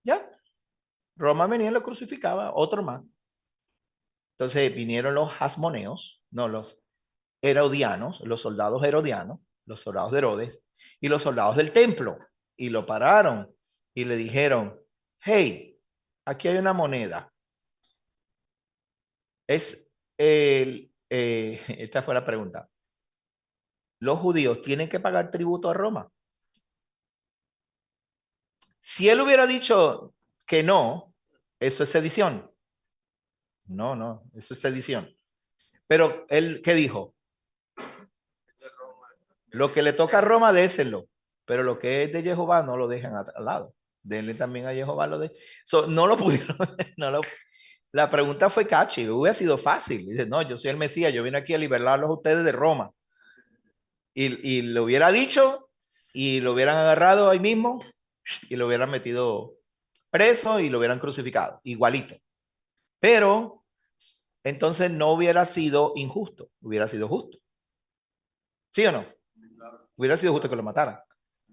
ya, Roma venía y lo crucificaba, otro más. Entonces vinieron los hasmoneos, no, los herodianos, los soldados herodianos, los soldados de Herodes y los soldados del templo, y lo pararon y le dijeron, hey, aquí hay una moneda. Esta fue la pregunta. ¿Los judíos tienen que pagar tributo a Roma? Si él hubiera dicho que no, eso es sedición. No, eso es sedición. Pero él, ¿qué dijo? Lo que le toca a Roma, déselo. Pero lo que es de Jehová, no lo dejan al lado. Denle también a Jehová lo de... no lo pudieron. La pregunta fue catchy. Hubiera sido fácil. Dice, no, yo soy el Mesías. Yo vine aquí a liberarlos a ustedes de Roma. Y lo hubiera dicho y lo hubieran agarrado ahí mismo y lo hubieran metido preso y lo hubieran crucificado. Igualito. Pero entonces no hubiera sido injusto. Hubiera sido justo. ¿Sí o no? Hubiera sido justo que lo mataran.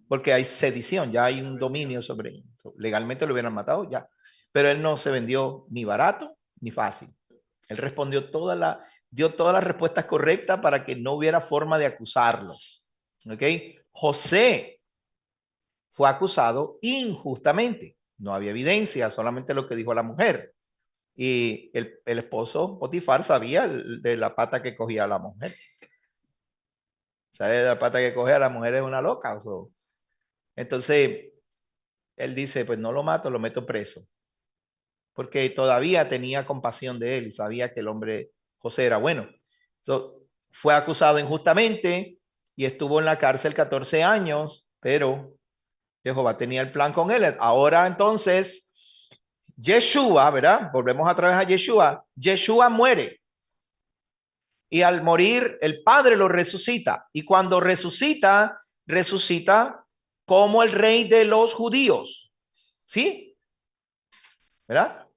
Porque hay sedición, ya hay un dominio sobre... Legalmente lo hubieran matado, ya. Pero él no se vendió ni barato ni fácil. Él respondió dio todas las respuestas correctas para que no hubiera forma de acusarlo. ¿Ok? José fue acusado injustamente. No había evidencia, solamente lo que dijo la mujer. Y el esposo Potifar sabía de la pata que cogía la mujer. ¿Sabe de la pata que cogía la mujer? Es una loca. Entonces, él dice, pues no lo mato, lo meto preso. Porque todavía tenía compasión de él y sabía que el hombre José era bueno. Fue acusado injustamente y estuvo en la cárcel 14 años, pero Jehová tenía el plan con él. Ahora entonces, Yeshua, ¿verdad? Volvemos otra vez a Yeshua. Yeshua muere. Y al morir, el Padre lo resucita. Y cuando resucita, resucita como el rey de los judíos. ¿Sí? ¿Verdad?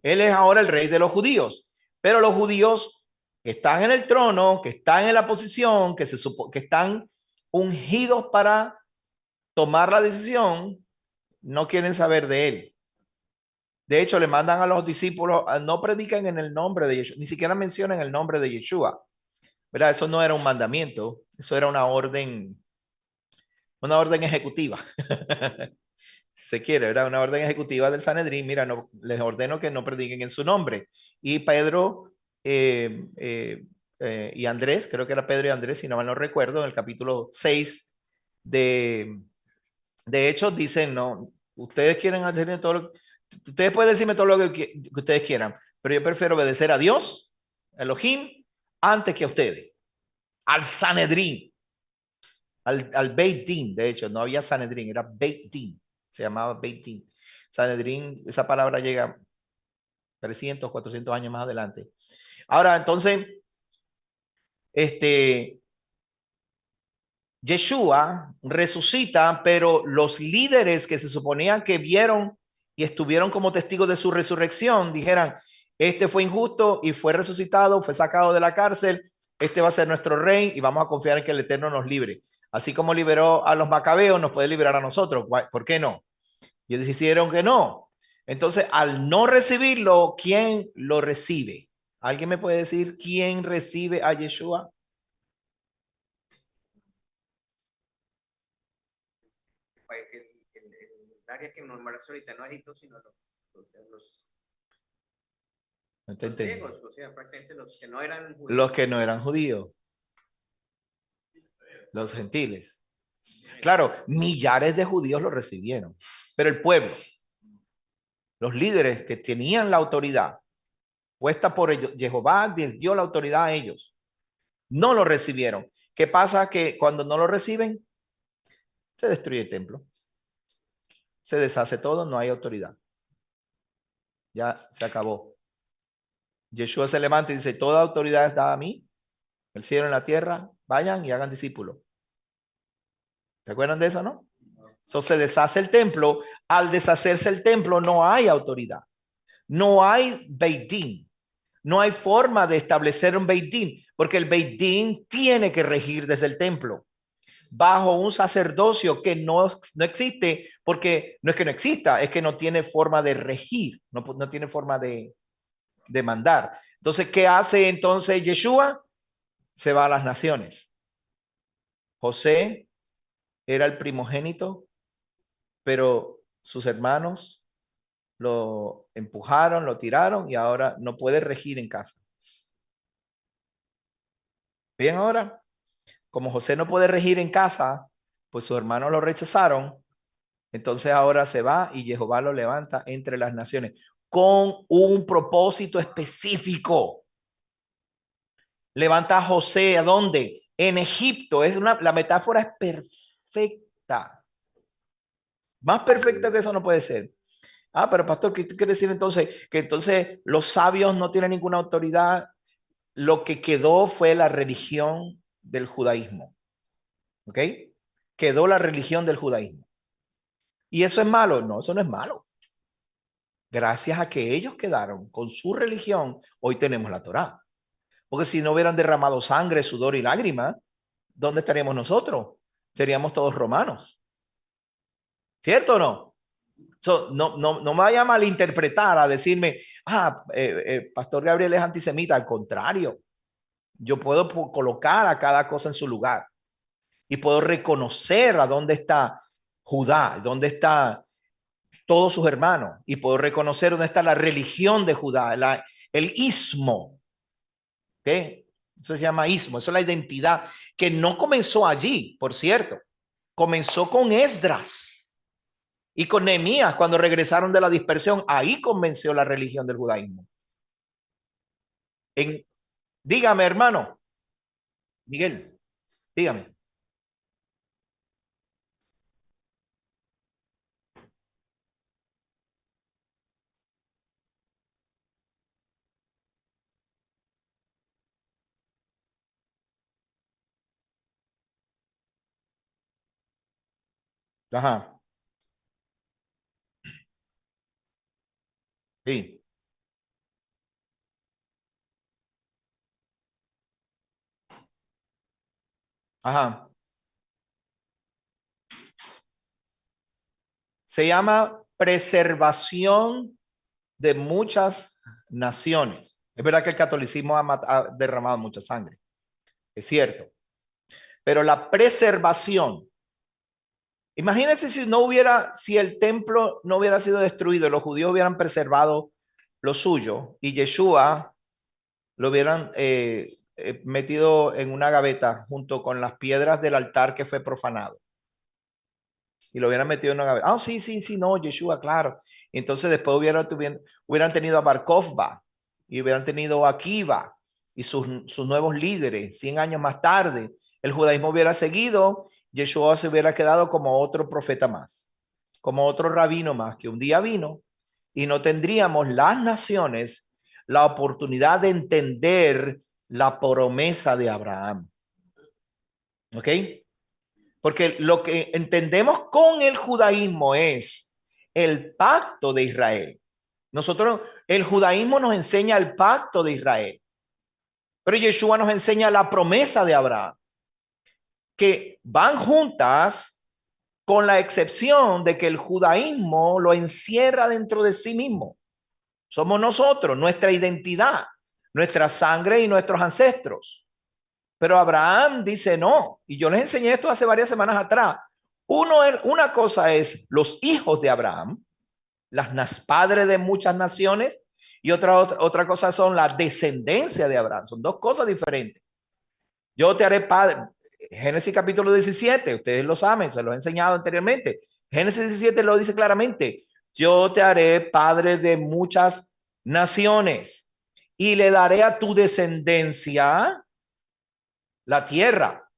Él es ahora el rey de los judíos. Pero los judíos que están en el trono, que están en la posición, que están ungidos para tomar la decisión, no quieren saber de él. De hecho, le mandan a los discípulos, no predican en el nombre de Yeshua, ni siquiera mencionan el nombre de Yeshua. ¿Verdad? Eso no era un mandamiento, eso era una orden ejecutiva. Se quiere, ¿verdad? Una orden ejecutiva del Sanedrín. Mira, no, les ordeno que no prediquen en su nombre. Y Pedro y Andrés, creo que era Pedro y Andrés, si no mal no recuerdo, en el capítulo 6 de Hechos, dicen, no, ustedes quieren hacer todo lo, ustedes pueden decirme todo lo que ustedes quieran, pero yo prefiero obedecer a Dios, a Elohim, antes que a ustedes, al Sanedrín, al Beit Din. De hecho, no había Sanedrín, era Beit Din, se llamaba Beit Din. Sanedrín, esa palabra llega 300, 400 años más adelante. Ahora, entonces, Yeshua resucita, pero los líderes que se suponían que vieron y estuvieron como testigos de su resurrección, dijeran, este fue injusto y fue resucitado, fue sacado de la cárcel, este va a ser nuestro rey y vamos a confiar en que el Eterno nos libre. Así como liberó a los macabeos, nos puede liberar a nosotros. ¿Por qué no? Y ellos decidieron que no. Entonces, al no recibirlo, ¿quién lo recibe? ¿Alguien me puede decir quién recibe a Yeshua? El área que nombraste ahorita no Egipto, sino los griegos, o sea, prácticamente los que no eran judíos. Los que no eran judíos. Los gentiles. Claro, millares de judíos lo recibieron, pero el pueblo. Los líderes que tenían la autoridad puesta por ellos, Jehová les dio la autoridad a ellos. No lo recibieron. ¿Qué pasa? Que cuando no lo reciben, se destruye el templo. Se deshace todo, no hay autoridad. Ya se acabó. Yeshua se levanta y dice, toda autoridad es dada a mí, el cielo y la tierra, vayan y hagan discípulos. ¿Se acuerdan de eso, no? Eso se deshace el templo. Al deshacerse el templo no hay autoridad. No hay Beit Din. No hay forma de establecer un Beit Din, porque el Beit Din tiene que regir desde el templo, bajo un sacerdocio que no existe, porque no es que no exista, es que no tiene forma de regir, no tiene forma de mandar. Entonces, ¿qué hace entonces Yeshua? Se va a las naciones. José era el primogénito, pero sus hermanos lo empujaron, lo tiraron y ahora no puede regir en casa. Bien, ahora, como José no puede regir en casa, pues sus hermanos lo rechazaron. Entonces ahora se va y Jehová lo levanta entre las naciones con un propósito específico. Levanta a José, ¿a dónde? En Egipto. La metáfora es perfecta. Más perfecta que eso no puede ser. Ah, pero pastor, ¿qué quiere decir entonces? Que entonces los sabios no tienen ninguna autoridad. Lo que quedó fue la religión del judaísmo. ¿Ok? Quedó la religión del judaísmo. ¿Y eso es malo? No, eso no es malo. Gracias a que ellos quedaron con su religión, hoy tenemos la Torá. Porque si no hubieran derramado sangre, sudor y lágrimas, ¿dónde estaríamos nosotros? Seríamos todos romanos. ¿Cierto o no? No me vaya a malinterpretar, a decirme, Pastor Gabriel es antisemita. Al contrario, yo puedo colocar a cada cosa en su lugar y puedo reconocer a dónde está Judá, dónde está todos sus hermanos, y puedo reconocer dónde está la religión de Judá, el ismo. ¿Ok? Eso se llama ismo, eso es la identidad que no comenzó allí, por cierto. Comenzó con Esdras y con Nehemías cuando regresaron de la dispersión. Ahí comenzó la religión del judaísmo. Dígame, hermano. Miguel, dígame. Ajá. Sí. Ajá. Se llama preservación de muchas naciones. Es verdad que el catolicismo ha derramado mucha sangre. Es cierto. Pero la preservación. Imagínense si el templo no hubiera sido destruido, los judíos hubieran preservado lo suyo y Yeshua lo hubieran metido en una gaveta junto con las piedras del altar que fue profanado. Y lo hubieran metido en una gaveta. Ah, sí, no, Yeshua, claro. Entonces después hubieran tenido a Bar Kokhba y hubieran tenido a Akiva y sus nuevos líderes. 100 años más tarde, el judaísmo hubiera seguido. Yeshua se hubiera quedado como otro profeta más, como otro rabino más, que un día vino, y no tendríamos las naciones la oportunidad de entender la promesa de Abraham. ¿Ok? Porque lo que entendemos con el judaísmo es el pacto de Israel. El judaísmo nos enseña el pacto de Israel, pero Yeshua nos enseña la promesa de Abraham, que van juntas, con la excepción de que el judaísmo lo encierra dentro de sí mismo. Somos nosotros, nuestra identidad, nuestra sangre y nuestros ancestros. Pero Abraham dice no, y yo les enseñé esto hace varias semanas atrás. Una cosa es los hijos de Abraham, padres de muchas naciones, y otra cosa son la descendencia de Abraham. Son dos cosas diferentes. Yo te haré padre. Génesis capítulo 17, ustedes lo saben, se lo he enseñado anteriormente. Génesis 17 lo dice claramente. yo te haré padre de muchas naciones y le daré a tu descendencia la tierra.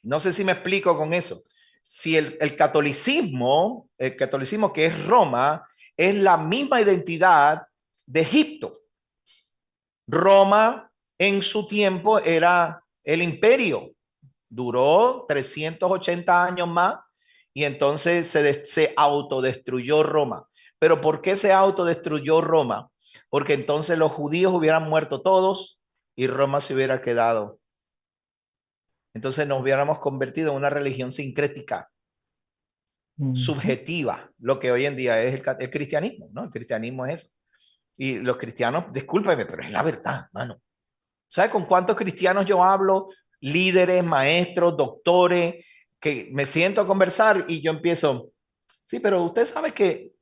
No sé si me explico con eso. Si el catolicismo que es Roma, es la misma identidad de Egipto. Roma en su tiempo era el imperio. Duró 380 años más y entonces se autodestruyó Roma. ¿Pero por qué se autodestruyó Roma? Porque entonces los judíos hubieran muerto todos y Roma se hubiera quedado. Entonces nos hubiéramos convertido en una religión sincrética, subjetiva, lo que hoy en día es el cristianismo, ¿no? El cristianismo es eso. Y los cristianos, discúlpeme, pero es la verdad, mano. ¿Sabe con cuántos cristianos yo hablo? Líderes, maestros, doctores, que me siento a conversar y yo empiezo, sí, pero usted sabe que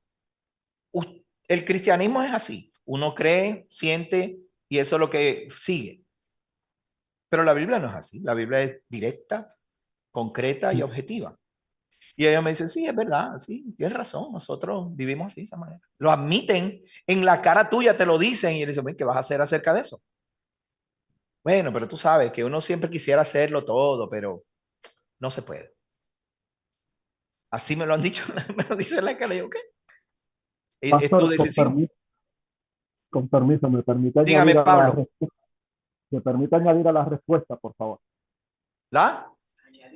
el cristianismo es así. Uno cree, siente y eso es lo que sigue. Pero la Biblia no es así. La Biblia es directa, concreta y objetiva. Y ellos me dicen, sí, es verdad, sí, tienes razón, nosotros vivimos así, de esa manera. Lo admiten, en la cara tuya te lo dicen y dicen, ¿qué vas a hacer acerca de eso? Bueno, pero tú sabes que uno siempre quisiera hacerlo todo, pero no se puede. Así me lo han dicho, me lo dice la cara, yo, ¿qué? Es tu Pastor, decisión. con permiso, Dígame, Pablo. me permite añadir a la respuesta, por favor. ¿La?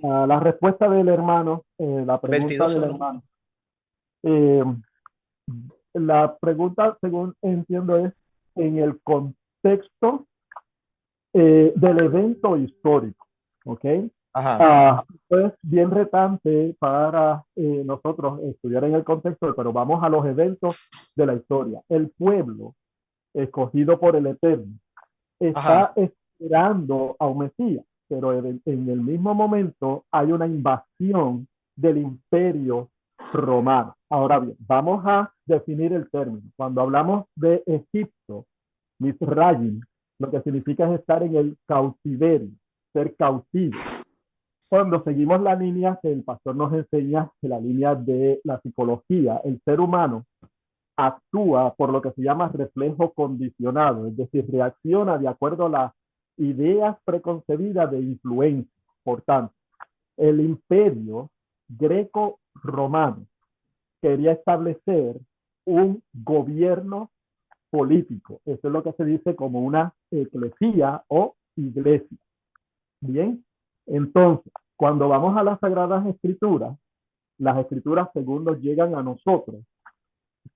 A la respuesta del hermano, la pregunta 22 del solo. hermano. La pregunta, según entiendo, es en el contexto del evento histórico, ¿ok? Ajá. Es bien retante para nosotros estudiar en el contexto, pero vamos a los eventos de la historia. El pueblo escogido por el Eterno está Ajá. esperando a un Mesías, pero en el mismo momento hay una invasión del imperio romano. Ahora bien, vamos a definir el término. Cuando hablamos de Egipto, Misraim, lo que significa es estar en el cautiverio, ser cautivo. Cuando seguimos la línea que el pastor nos enseña, que la línea de la psicología, el ser humano actúa por lo que se llama reflejo condicionado, es decir, reacciona de acuerdo a las ideas preconcebidas de influencia. Por tanto, el imperio greco-romano quería establecer un gobierno político. Eso es lo que se dice como una eclesía o iglesia. Bien, entonces, cuando vamos a las Sagradas Escrituras, las escrituras según nos llegan a nosotros,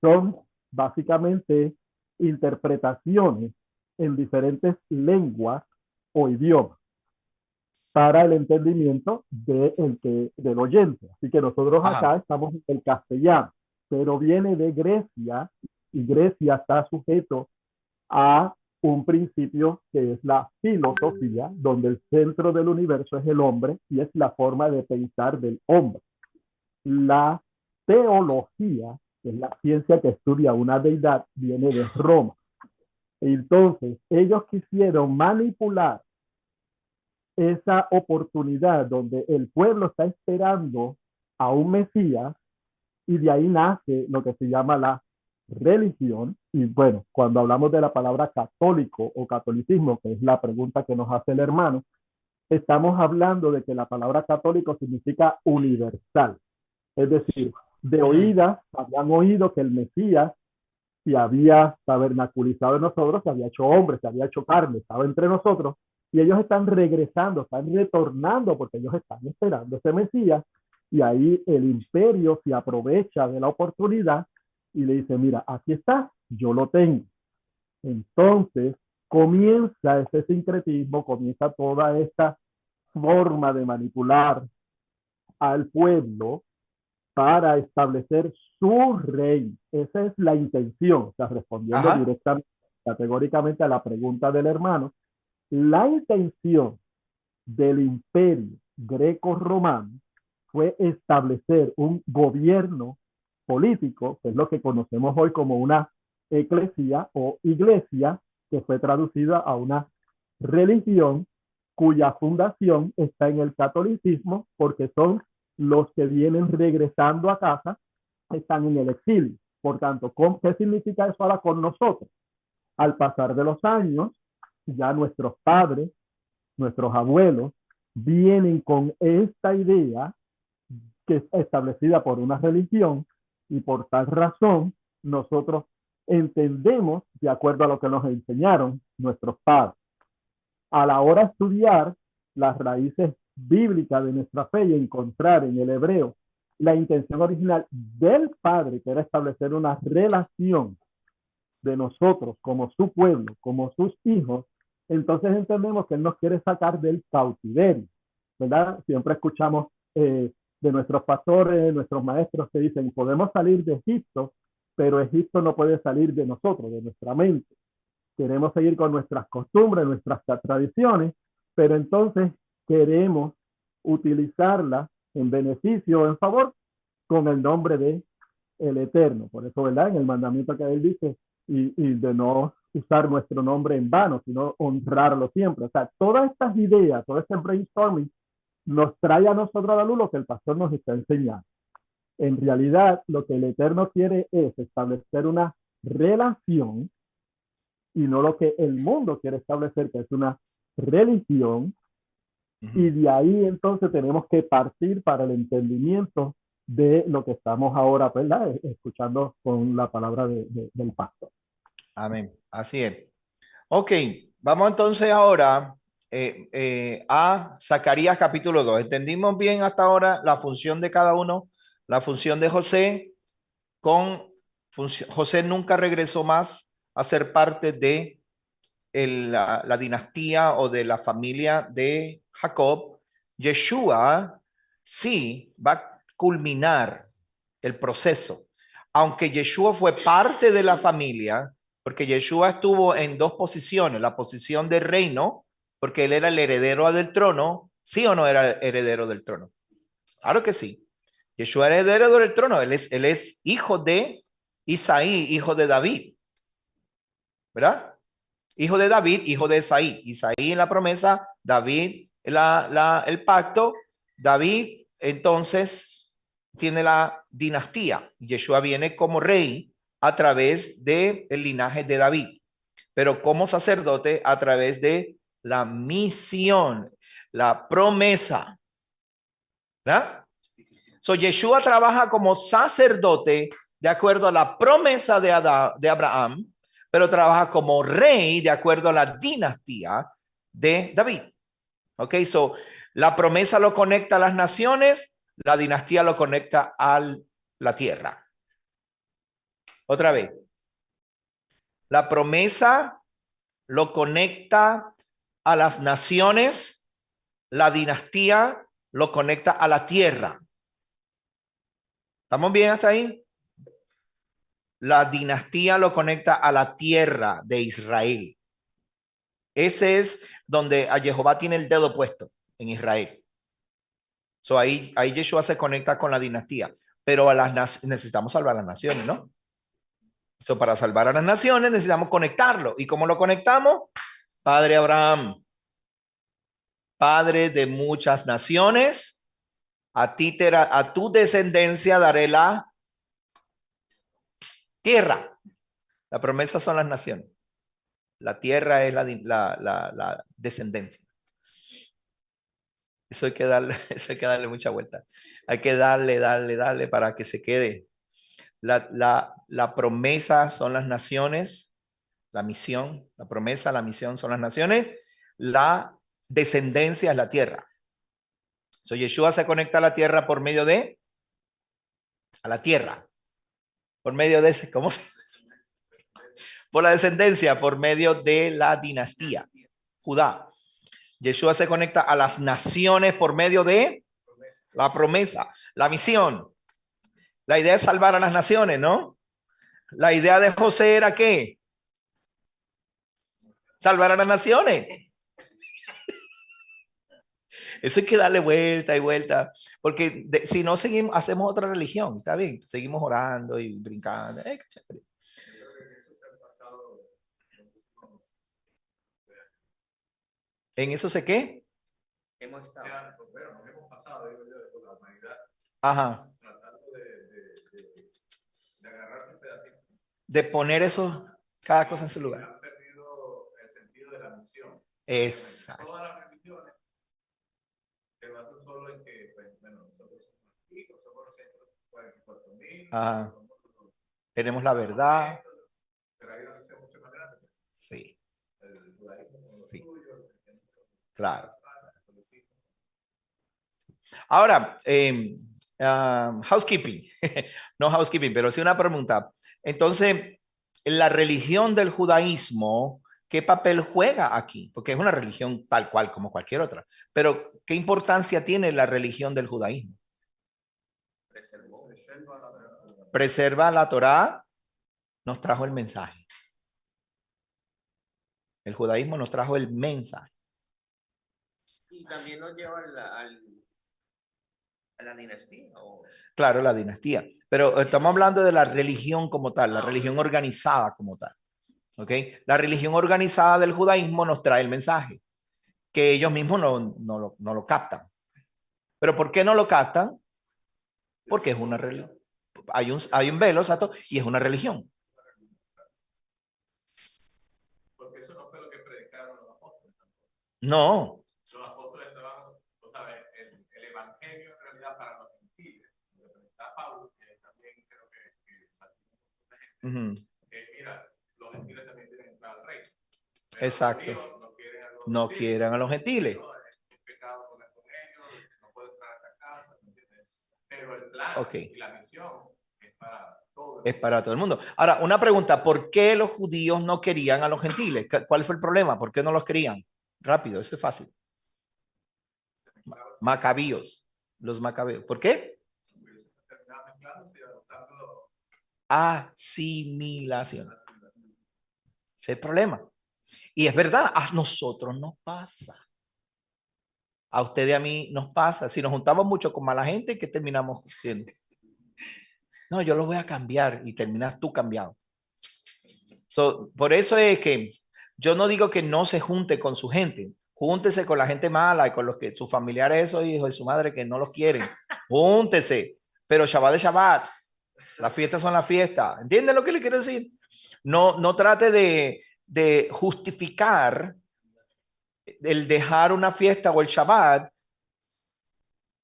son básicamente interpretaciones en diferentes lenguas o idiomas para el entendimiento del oyente. Así que nosotros Ajá. acá estamos en el castellano, pero viene de Grecia y Grecia está sujeto a un principio que es la filosofía, donde el centro del universo es el hombre y es la forma de pensar del hombre. La teología, que es la ciencia que estudia una deidad, viene de Roma. Entonces, ellos quisieron manipular esa oportunidad donde el pueblo está esperando a un Mesías y de ahí nace lo que se llama la religión. Y bueno, cuando hablamos de la palabra católico o catolicismo, que es la pregunta que nos hace el hermano, estamos hablando de que la palabra católico significa universal. Es decir, de oídas habían oído que el Mesías se había tabernaculizado en nosotros, se había hecho hombre, se había hecho carne, estaba entre nosotros, y ellos están regresando, están retornando porque ellos están esperando ese Mesías, y ahí el imperio se aprovecha de la oportunidad y le dice, mira, aquí está, yo lo tengo. Entonces comienza ese sincretismo, comienza toda esta forma de manipular al pueblo para establecer su reino. Esa es la intención, o sea, respondiendo Ajá. directamente, categóricamente a la pregunta del hermano, la intención del imperio greco-romano fue establecer un gobierno político, que es lo que conocemos hoy como una eclesía o iglesia, que fue traducida a una religión cuya fundación está en el catolicismo, porque son los que vienen regresando a casa están en el exilio. Por tanto, ¿qué significa eso ahora con nosotros? Al pasar de los años, ya nuestros padres, nuestros abuelos, vienen con esta idea que es establecida por una religión y por tal razón nosotros entendemos de acuerdo a lo que nos enseñaron nuestros padres. A la hora de estudiar las raíces bíblicas de nuestra fe y encontrar en el hebreo la intención original del Padre, que era establecer una relación de nosotros como su pueblo, como sus hijos, entonces entendemos que Él nos quiere sacar del cautiverio, ¿verdad? Siempre escuchamos de nuestros pastores, nuestros maestros que dicen, podemos salir de Egipto, pero Egipto no puede salir de nosotros, de nuestra mente. Queremos seguir con nuestras costumbres, nuestras tradiciones, pero entonces queremos utilizarlas en beneficio o en favor con el nombre de el Eterno. Por eso, ¿verdad? En el mandamiento que Él dice, y de no usar nuestro nombre en vano, sino honrarlo siempre. O sea, todas estas ideas, todo este brainstorming, nos trae a nosotros a la luz lo que el pastor nos está enseñando. En realidad, lo que el Eterno quiere es establecer una relación y no lo que el mundo quiere establecer, que es una religión. Y de ahí entonces tenemos que partir para el entendimiento de lo que estamos ahora, ¿verdad? Escuchando con la palabra del pastor. Amén. Así es. Ok, vamos entonces ahora a Zacarías capítulo 2. ¿Entendimos bien hasta ahora la función de cada uno? La función de José José nunca regresó más a ser parte de la dinastía o de la familia de Jacob. Yeshua sí va a culminar el proceso. Aunque Yeshua fue parte de la familia, porque Yeshua estuvo en dos posiciones, la posición de reino, porque él era el heredero del trono. ¿Sí o no era heredero del trono? Claro que sí. Yeshua era heredero del trono. Él es hijo de Isaí, hijo de David, ¿verdad? Hijo de David, hijo de Isaí. Isaí en la promesa, David el pacto. David entonces tiene la dinastía. Yeshua viene como rey a través del linaje de David, pero como sacerdote a través de la misión, la promesa. ¿Verdad? So Yeshua trabaja como sacerdote de acuerdo a la promesa de Abraham, pero trabaja como rey de acuerdo a la dinastía de David. Ok, so la promesa lo conecta a las naciones, la dinastía lo conecta a la tierra. Otra vez, la promesa lo conecta a las naciones, la dinastía lo conecta a la tierra. ¿Estamos bien hasta ahí? La dinastía lo conecta a la tierra de Israel. Ese es donde a Jehová tiene el dedo puesto, en Israel. So ahí Yeshua se conecta con la dinastía, pero necesitamos salvar a las naciones, ¿no? So para salvar a las naciones necesitamos conectarlo. ¿Y cómo lo conectamos? Padre Abraham, padre de muchas naciones, a tu descendencia daré la tierra. La promesa son las naciones. La tierra es la descendencia. Eso hay que darle mucha vuelta. Hay que darle para que se quede. La promesa son las naciones, la misión, la promesa, la misión son las naciones, la descendencia es la tierra. So Yeshua se conecta a la tierra por medio de, a la tierra, por medio de, ¿cómo se? Por la descendencia, por medio de la dinastía, Judá. Yeshua se conecta a las naciones por medio de la promesa, la misión. La idea es salvar a las naciones, ¿no? La idea de José era ¿qué? Salvar a las naciones. Eso hay que darle vuelta y vuelta, porque si no seguimos, hacemos otra religión, está bien, seguimos orando y brincando. ¿En eso sé qué? Hemos estado. Hemos pasado, digo yo, de la humanidad. Ajá. Tratando de de poner eso, cada cosa en su lugar. Han perdido el sentido de la misión. Exacto. Todas las religiones se basan solo en que, pues, bueno, nosotros somos ricos, somos los centros 44.000. Tenemos la verdad. Pero hay una misión mucho más grande. Sí. El judaísmo, sí. Claro. Ahora, housekeeping, no housekeeping, pero sí una pregunta. Entonces, la religión del judaísmo, ¿qué papel juega aquí? Porque es una religión tal cual como cualquier otra. Pero, ¿qué importancia tiene la religión del judaísmo? Preserva la Torá, nos trajo el mensaje. El judaísmo nos trajo el mensaje. Y también nos lleva a la dinastía. Claro, la dinastía. Pero estamos hablando de la religión como tal, la religión organizada como tal. ¿Ok? La religión organizada del judaísmo nos trae el mensaje, que ellos mismos no lo captan. ¿Pero por qué no lo captan? Porque es una religión. Hay un velo, exacto, y es una religión. Porque eso no fue lo que predicaron los apóstoles. No. Los apóstoles estaban, tú sabes, el evangelio en realidad para los gentiles. Está Pablo, que también creo que mira, los gentiles también tienen que entrar al reino. Exacto. No quieren a los gentiles. Es pecado con ellos, no pueden entrar a esta casa, pero el plan y la misión es para todo. Es para todo el mundo. Ahora, una pregunta, ¿por qué los judíos no querían a los gentiles? ¿Cuál fue el problema? ¿Por qué no los querían? Rápido, eso es fácil. Macabíos, los macabeos. ¿Por qué? Asimilación. Ese es el problema. Y es verdad, a nosotros nos pasa. A usted y a mí nos pasa. Si nos juntamos mucho con mala gente, ¿qué terminamos siendo? No, yo lo voy a cambiar y terminas tú cambiado. Por eso es que yo no digo que no se junte con su gente. Júntese con la gente mala y con los que sus familiares, esos hijos de su madre que no los quieren. Júntese. Pero Shabbat es Shabbat. Las fiestas son las fiestas. ¿Entienden lo que le quiero decir? No trate de justificar el dejar una fiesta o el Shabbat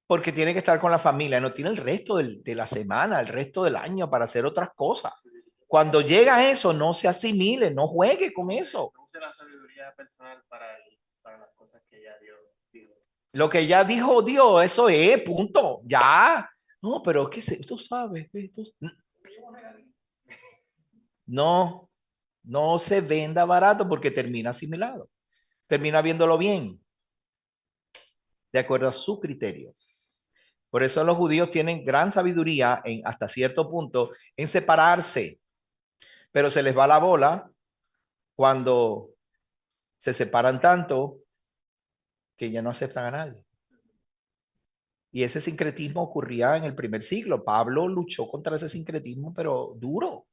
porque tiene que estar con la familia. No tiene el resto de la semana, el resto del año para hacer otras cosas. Cuando llega a eso, no se asimile, no juegue con eso. No use la sabiduría personal para las cosas que ya Dios dijo. Lo que ya dijo Dios, eso es, punto. Ya. No, pero ¿qué sé? Tú sabes. No se venda barato porque termina asimilado. Termina viéndolo bien. De acuerdo a su criterio. Por eso los judíos tienen gran sabiduría hasta cierto punto en separarse. Pero se les va la bola cuando se separan tanto que ya no aceptan a nadie. Y ese sincretismo ocurría en el primer siglo. Pablo luchó contra ese sincretismo, pero duro,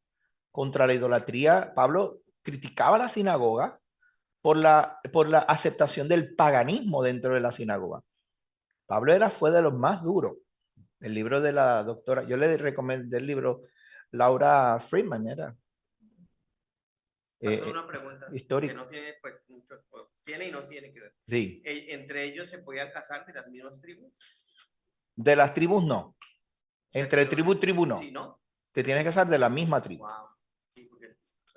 contra la idolatría. Pablo criticaba la sinagoga por la aceptación del paganismo dentro de la sinagoga. Pablo fue de los más duros. El libro de la doctora, yo le recomendé el libro Laura Friedman, era. Una pregunta histórico. Que no tiene pues mucho, tiene y no tiene que ver. Sí. ¿Entre ellos se podían casar de las mismas tribus? De las tribus no. Entre tribu y tribu no. Sí, ¿no? Te tienes que casar de la misma tribu. Wow.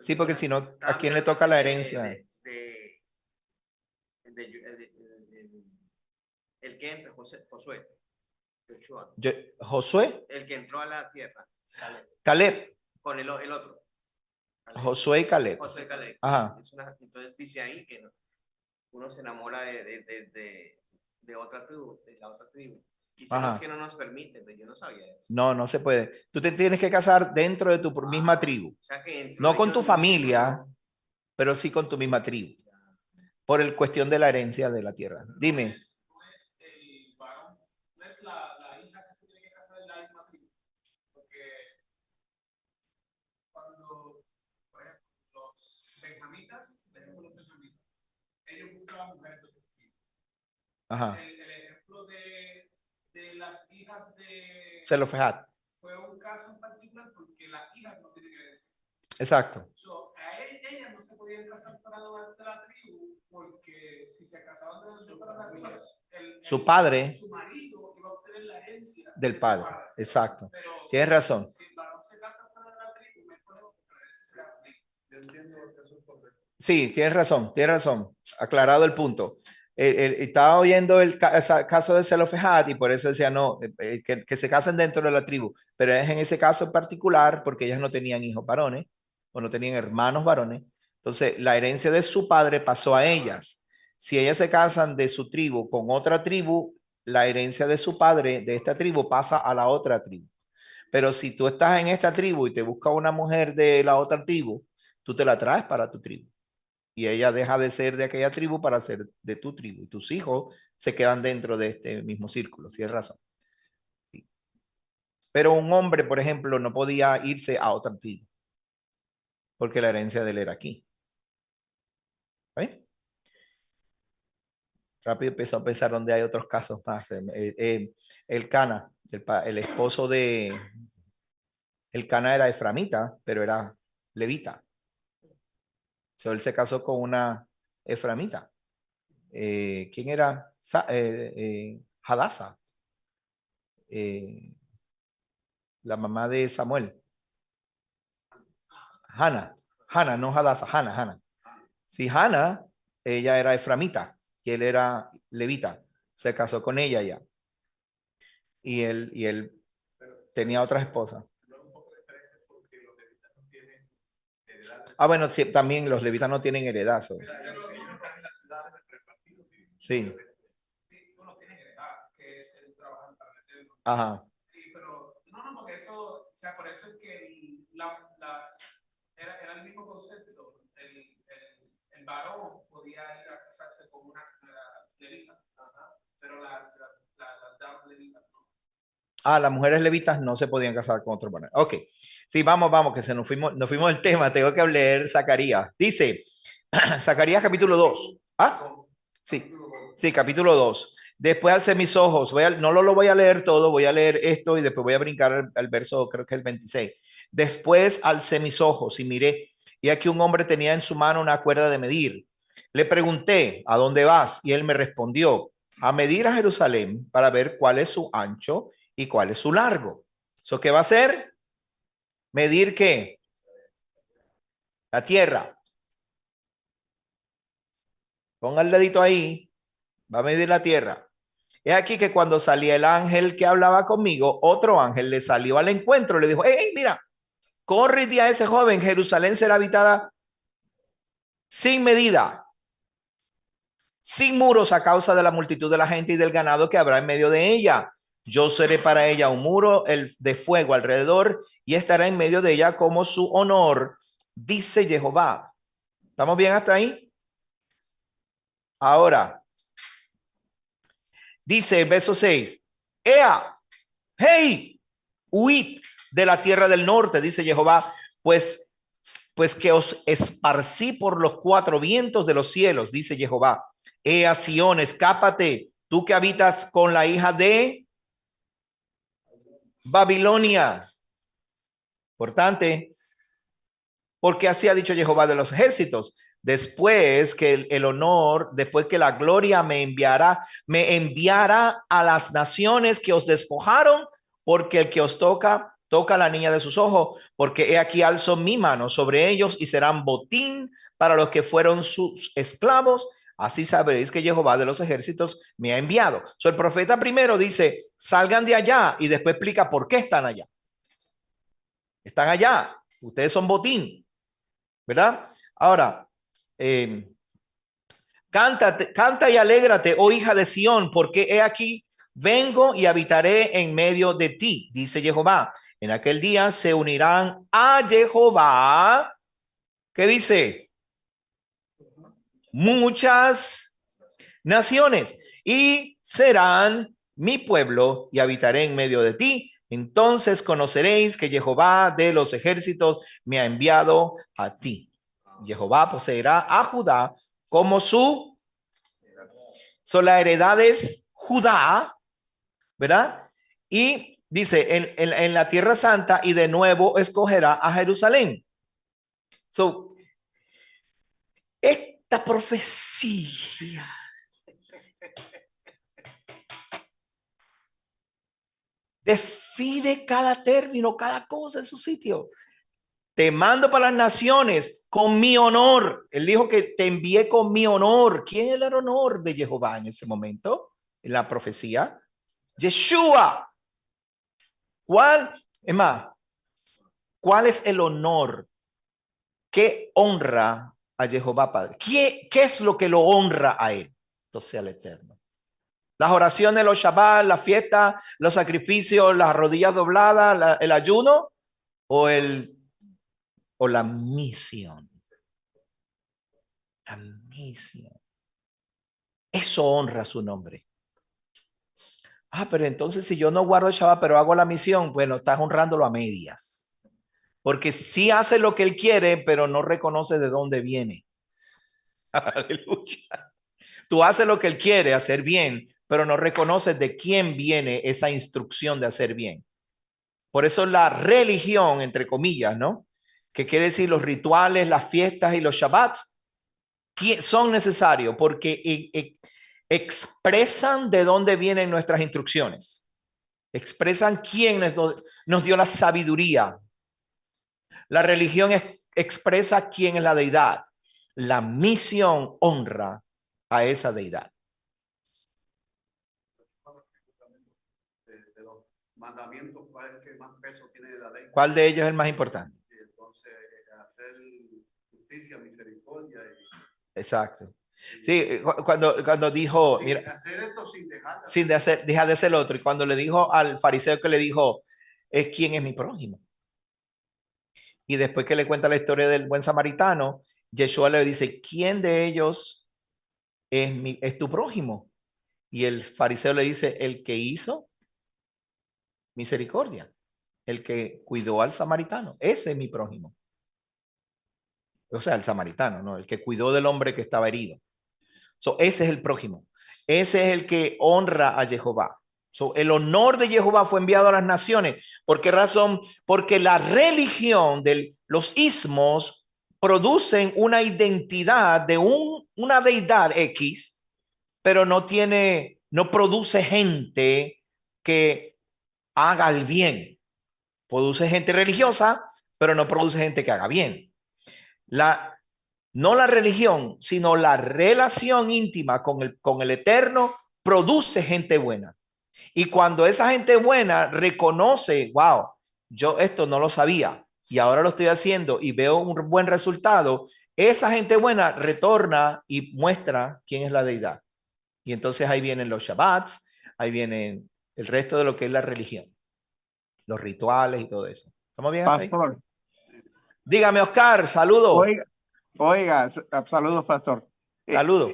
Sí, porque si no, ¿a quién le toca la herencia? El que entra, Josué. ¿Josué? El que entró a la tierra. Caleb. Con el otro. Caleb. Josué y Caleb. Josué y Caleb. Ajá. Entonces dice ahí que uno se enamora de otra tribu, de la otra tribu. Y si no es que no nos permiten, yo no sabía eso. No se puede. Tú te tienes que casar dentro de tu misma tribu. O sea que no con tu familia, pero sí con tu misma tribu. Por el cuestión de la herencia de la tierra. Dime. No es el varón, no es la hija que se tiene que casar en la misma tribu. Porque cuando, por ejemplo, los benjamitas, ellos buscaban mujeres de otro tribu. Ajá. El ejemplo de las hijas de Zelofehad. fue un caso en particular porque las hijas no tienen herencia. Exacto. Ella no se podía casar fuera de la tribu porque si se casaban de la tribu, su padre, su marido iba a obtener la herencia del padre. Exacto. Pero tienes razón. Si el varón se casa fuera de la tribu, mejor la herencia se la aplica. Yo entiendo que eso es correcto. Sí, tienes razón. Aclarado el punto. Estaba oyendo el caso de Zelofehad y por eso decía no, que se casen dentro de la tribu, pero es en ese caso en particular porque ellas no tenían hijos varones o no tenían hermanos varones. Entonces, la herencia de su padre pasó a ellas. Si ellas se casan de su tribu con otra tribu, la herencia de su padre de esta tribu pasa a la otra tribu. Pero si tú estás en esta tribu y te busca una mujer de la otra tribu, tú te la traes para tu tribu. Y ella deja de ser de aquella tribu para ser de tu tribu. Y tus hijos se quedan dentro de este mismo círculo. Si es razón. Sí. Pero un hombre, por ejemplo, no podía irse a otra tribu. Porque la herencia de él era aquí. ¿Sí? Rápido empezó a pensar donde hay otros casos más. El Cana, el esposo de... El Cana era eframita, pero era levita. Él se casó con una eframita. ¿Quién era? Hadassah. La mamá de Samuel. Hannah, no Hadassah, Hannah. Sí, Hannah, ella era eframita y él era levita. Se casó con ella ya. Y él tenía otra esposa. Bueno, sí, también los levitas no tienen heredad. Sí. Ajá. Pero no, porque eso, o sea, por eso es que era el mismo concepto. El varón podía ir a casarse con una levita, pero las damas levitas no. Las mujeres levitas no se podían casar con otro varón. Ok. Sí, vamos, que nos fuimos del tema. Tengo que leer Zacarías. Dice, Zacarías capítulo 2. Sí, capítulo 2. Después alcé mis ojos. No lo voy a leer todo, voy a leer esto y después voy a brincar al verso, creo que el 26. Después alcé mis ojos y miré, y aquí un hombre tenía en su mano una cuerda de medir. Le pregunté, ¿a dónde vas? Y él me respondió, a medir a Jerusalén para ver cuál es su ancho y cuál es su largo. ¿Eso qué va a hacer? ¿Medir qué? La tierra. Ponga el dedito ahí. Va a medir la tierra. Es aquí que cuando salía el ángel que hablaba conmigo, otro ángel le salió al encuentro. Le dijo, hey, mira, corre a ese joven. Jerusalén será habitada sin medida, sin muros a causa de la multitud de la gente y del ganado que habrá en medio de ella. Yo seré para ella un muro de fuego alrededor y estará en medio de ella como su honor, dice Jehová. ¿Estamos bien hasta ahí? Ahora, dice el verso 6, ¡Ea! ¡Hey! Huid de la tierra del norte, dice Jehová, pues que os esparcí por los cuatro vientos de los cielos, dice Jehová. Ea Sión, escápate, tú que habitas con la hija de Babilonia. Importante, porque así ha dicho Jehová de los ejércitos. Después que el honor, después que la gloria me enviará a las naciones que os despojaron, porque el que os toca a la niña de sus ojos, porque he aquí alzo mi mano sobre ellos y serán botín para los que fueron sus esclavos. Así sabréis que Jehová de los ejércitos me ha enviado. El profeta primero dice, salgan de allá, y después explica por qué están allá. Están allá, ustedes son botín, ¿verdad? Ahora, canta y alégrate, oh hija de Sión, porque he aquí, vengo y habitaré en medio de ti, dice Jehová. En aquel día se unirán a Jehová. ¿Qué dice? Muchas naciones y serán mi pueblo y habitaré en medio de ti. Entonces conoceréis que Jehová de los ejércitos me ha enviado a ti. Jehová poseerá a Judá como su... la heredad es Judá, ¿verdad? Y dice, en la tierra santa, y de nuevo escogerá a Jerusalén. So, esta profecía define cada término, cada cosa en su sitio. Te mando para las naciones con mi honor. Él dijo que te envié con mi honor. ¿Quién es el honor de Jehová en ese momento? En la profecía. Yeshua. ¿Cuál? Es más, ¿cuál es el honor que honra a Jehová Padre? ¿Qué es lo que lo honra a él? Entonces al Eterno. Las oraciones, los Shabbat, la fiesta, los sacrificios, las rodillas dobladas, el ayuno o la misión. La misión. Eso honra su nombre. Pero entonces si yo no guardo el Shabbat, pero hago la misión, bueno, estás honrándolo a medias. Porque sí hace lo que él quiere, pero no reconoce de dónde viene. Aleluya. Tú haces lo que él quiere, hacer bien, pero no reconoces de quién viene esa instrucción de hacer bien. Por eso la religión, entre comillas, ¿no? Que quiere decir los rituales, las fiestas y los Shabbats son necesarios porque expresan de dónde vienen nuestras instrucciones. Expresan quién nos dio la sabiduría. La religión expresa quién es la deidad. La misión honra a esa deidad. De los mandamientos, ¿cuál es el que más peso tiene la ley? ¿Cuál de ellos es el más importante? Y entonces, hacer justicia, misericordia. Exacto. Sí, cuando dijo, sin mira, hacer esto dejar de hacer el otro. Y cuando le dijo al fariseo que le dijo, ¿quién es mi prójimo? Y después que le cuenta la historia del buen samaritano, Yeshua le dice, ¿quién de ellos es tu prójimo? Y el fariseo le dice, el que hizo misericordia, el que cuidó al samaritano, ese es mi prójimo. O sea, el samaritano, ¿no? El que cuidó del hombre que estaba herido. Ese es el prójimo. Ese es el que honra a Jehová. El honor de Jehová fue enviado a las naciones. ¿Por qué razón? Porque la religión de los ismos producen una identidad de una deidad X, pero no produce gente que haga el bien. Produce gente religiosa, pero no produce gente que haga bien. No la religión, sino la relación íntima con el Eterno produce gente buena. Y cuando esa gente buena reconoce, wow, yo esto no lo sabía y ahora lo estoy haciendo y veo un buen resultado, esa gente buena retorna y muestra quién es la deidad. Y entonces ahí vienen los Shabbats, ahí vienen el resto de lo que es la religión, los rituales y todo eso. ¿Estamos bien hasta ahí? Pastor. Dígame, Oscar, saludo. Oiga, saludos, pastor. Saludo.